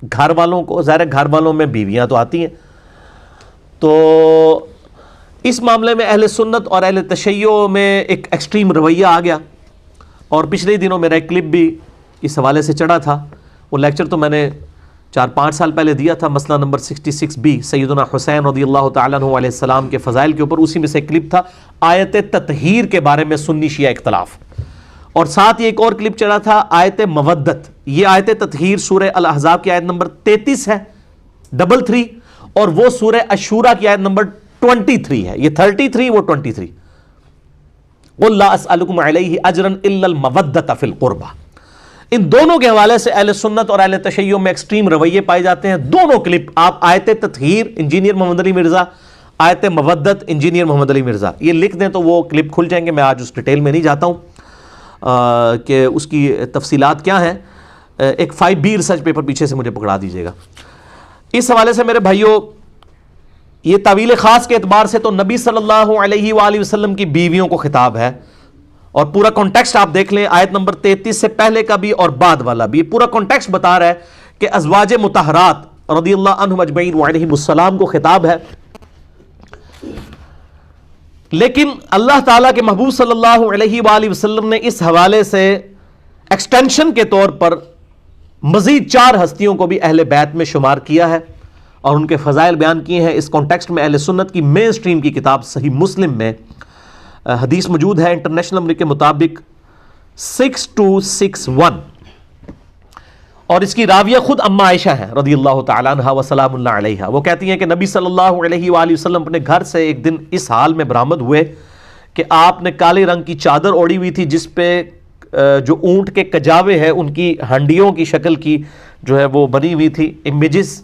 گھر والوں کو. ظاہر ہے گھر والوں میں بیویاں تو آتی ہیں. تو اس معاملے میں اہل سنت اور اہل تشیع میں ایک ایکسٹریم رویہ آ گیا. اور پچھلے دنوں میرا ایک کلپ بھی اس حوالے سے چڑھا تھا. وہ لیکچر تو میں نے 4-5 سال پہلے دیا تھا، مسئلہ نمبر 66B سیدنا حسین رضی اللہ تعالیٰ عنہ علیہ السلام کے فضائل کے اوپر. اسی میں سے ایک کلپ تھا آیت تطہیر کے بارے میں سنی شیعہ اختلاف، اور ساتھ ہی ایک اور کلپ چڑھا تھا آیت مودت. یہ آیت تطہیر سورہ الاحزاب کی آیت نمبر 33 ہے 33، اور وہ سورہ الشورى کی آیت نمبر 23 ہے. یہ 33 وہ 23. قُلْ لَا أَسْأَلُكُمْ عَلَيْهِ أَجْرًا إِلَّا الْمَوَدَّةَ فِي الْقُرْبَى. ان دونوں کے حوالے سے اہل سنت اور اہل تشیع میں ایکسٹریم رویے پائے جاتے ہیں. دونوں کلپ آپ آیت تطہیر انجینئر محمد علی مرزا، آیت مودت انجینئر محمد علی مرزا، یہ لکھ دیں تو وہ کلپ کھل جائیں گے. میں آج اس ڈیٹیل میں نہیں جاتا ہوں کہ اس کی تفصیلات کیا ہیں. ایک 5B ریسرچ پیپر پیچھے سے مجھے پکڑا دیجیے گا. اس حوالے سے میرے بھائیوں، یہ تعویل خاص کے اعتبار سے تو نبی صلی اللہ علیہ وآلہ وسلم کی بیویوں کو خطاب ہے. اور پورا کانٹیکسٹ آپ دیکھ لیں، آیت نمبر 33 سے پہلے کا بھی اور بعد والا بھی. پورا کانٹیکسٹ بتا رہا ہے کہ ازواج مطہرات رضی اللہ عنہم اجمعین وعلیہم السلام کو خطاب ہے. لیکن اللہ تعالیٰ کے محبوب صلی اللہ علیہ وآلہ وسلم نے اس حوالے سے ایکسٹینشن کے طور پر مزید 4 ہستیوں کو بھی اہل بیت میں شمار کیا ہے اور ان کے فضائل بیان کیے ہیں. اس کانٹیکسٹ میں اہل سنت کی مین سٹریم کی کتاب صحیح مسلم میں حدیث موجود ہے انٹرنیشنل نمبر کے مطابق 6261، اور اس کی راویہ خود اما عائشہ ہیں رضی اللہ تعالیٰ عنہا وسلام اللہ علیہا. وہ کہتی ہیں کہ نبی صلی اللہ علیہ وآلہ وسلم اپنے گھر سے ایک دن اس حال میں برآمد ہوئے کہ آپ نے کالے رنگ کی چادر اوڑھی ہوئی تھی جس پہ جو اونٹ کے کجاوے ہیں ان کی ہنڈیوں کی شکل کی جو ہے وہ بنی ہوئی تھی امیجز.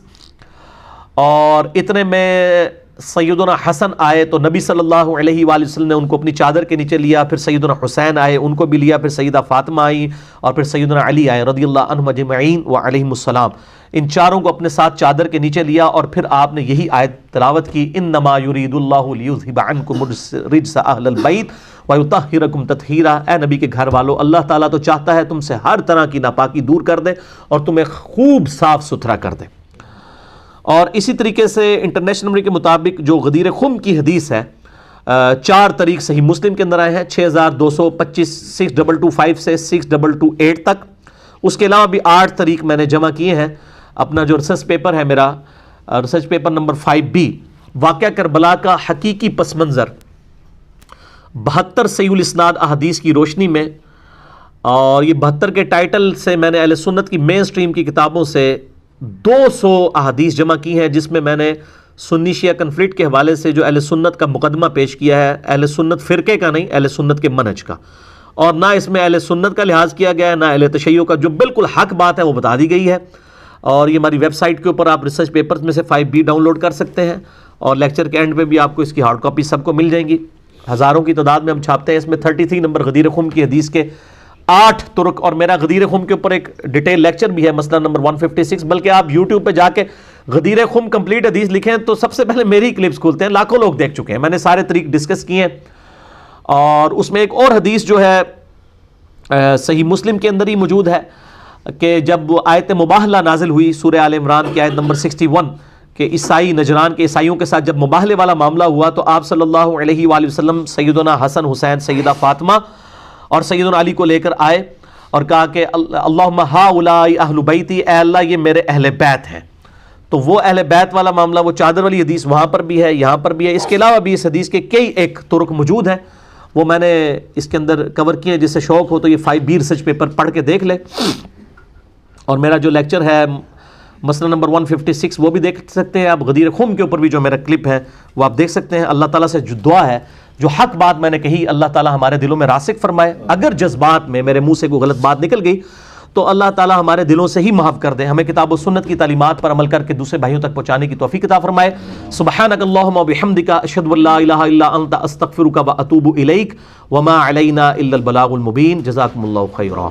اور اتنے میں سیدنا حسن آئے تو نبی صلی اللہ علیہ وآلہ وسلم نے ان کو اپنی چادر کے نیچے لیا. پھر سیدنا حسین آئے، ان کو بھی لیا. پھر سیدہ فاطمہ آئی، اور پھر سیدنا علی آئے رضی اللہ عنہم اجمعین وعلیہم السلام. ان چاروں کو اپنے ساتھ چادر کے نیچے لیا، اور پھر آپ نے یہی آیت تلاوت کی، انما یرید اللہ لیذھب عنکم الرجس اہل البیت ویطہرکم تطہیرا. اے نبی کے گھر والو، اللہ تعالیٰ تو چاہتا ہے تم سے ہر طرح کی ناپاکی دور کر دے اور تمہیں خوب صاف ستھرا کر دے. اور اسی طریقے سے انٹرنیشنل نمبر کے مطابق جو غدیر خم کی حدیث ہے، 4 طریق صحیح مسلم کے اندر آئے ہیں، 6225 6225 سے 6228 تک. اس کے علاوہ بھی 8 طریق میں نے جمع کیے ہیں. اپنا جو ریسرچ پیپر ہے میرا، ریسرچ پیپر نمبر 5B واقعہ کربلا کا حقیقی پس منظر 72 صحیح الاسناد احادیث کی روشنی میں. اور یہ 72 کے ٹائٹل سے میں نے اہل سنت کی مین سٹریم کی کتابوں سے 200 احادیث جمع کی ہیں، جس میں میں نے سنی شیعہ کنفلکٹ کے حوالے سے جو اہل سنت کا مقدمہ پیش کیا ہے، اہل سنت فرقے کا نہیں، اہل سنت کے منہج کا. اور نہ اس میں اہل سنت کا لحاظ کیا گیا ہے، نہ اہل تشیع کا. جو بالکل حق بات ہے وہ بتا دی گئی ہے. اور یہ ہماری ویب سائٹ کے اوپر آپ ریسرچ پیپرز میں سے 5B ڈاؤن لوڈ کر سکتے ہیں، اور لیکچر کے اینڈ پہ بھی آپ کو اس کی ہارڈ کاپی سب کو مل جائیں گی. ہزاروں کی تعداد میں ہم چھاپتے ہیں. اس میں 33 نمبر غدیر خم کی حدیث کے 8 طرق، اور میرا غدیر خم کے اوپر ایک ڈیٹیل لیکچر بھی ہے مسئلہ نمبر 156. بلکہ آپ یوٹیوب پہ جا کے غدیر خم کمپلیٹ حدیث لکھیں تو سب سے پہلے میری کلپس کھولتے ہیں. لاکھوں لوگ دیکھ چکے ہیں، میں نے سارے طریق ڈسکس کیے ہیں. اور اس میں ایک اور حدیث جو ہے صحیح مسلم کے اندر ہی موجود ہے کہ جب وہ آیت مباہلہ نازل ہوئی سورہ آل عمران کی آیت نمبر 61 کہ عیسائی نجران کے عیسائیوں کے ساتھ جب مباہلے والا معاملہ ہوا تو آپ صلی اللہ علیہ وآلہ وسلم سیدنا حسن حسین، سیدہ فاطمہ اور سیدنا علی کو لے کر آئے اور کہا کہ اللہم ہؤلاء اہل بیتی، اے اللہ یہ میرے اہل بیت ہیں. تو وہ اہل بیت والا معاملہ، وہ چادر والی حدیث وہاں پر بھی ہے، یہاں پر بھی ہے. اس کے علاوہ بھی اس حدیث کے کئی ایک طرق موجود ہیں، وہ میں نے اس کے اندر کور کیے ہیں. جس سے شوق ہو تو یہ 5B ریسرچ پیپر پڑھ کے دیکھ لے. اور میرا جو لیکچر ہے مسئلہ نمبر 156 وہ بھی دیکھ سکتے ہیں آپ. غدیر خم کے اوپر بھی جو میرا کلپ ہے وہ آپ دیکھ سکتے ہیں. اللہ تعالیٰ سے جو دعا ہے، جو حق بات میں نے کہی، اللہ تعالیٰ ہمارے دلوں میں راسخ فرمائے. اگر جذبات میں میرے منہ سے کوئی غلط بات نکل گئی تو اللہ تعالیٰ ہمارے دلوں سے ہی معاف کر دے. ہمیں کتاب و سنت کی تعلیمات پر عمل کر کے دوسرے بھائیوں تک پہنچانے کی توفیق عطا فرمائے. سبحانک اللہم و بحمدک، اشہد ان لا الہ الا انت، استغفرک و اتوب الیک، وما علینا الا البلاغ المبین. جزاکم اللہ خیرا.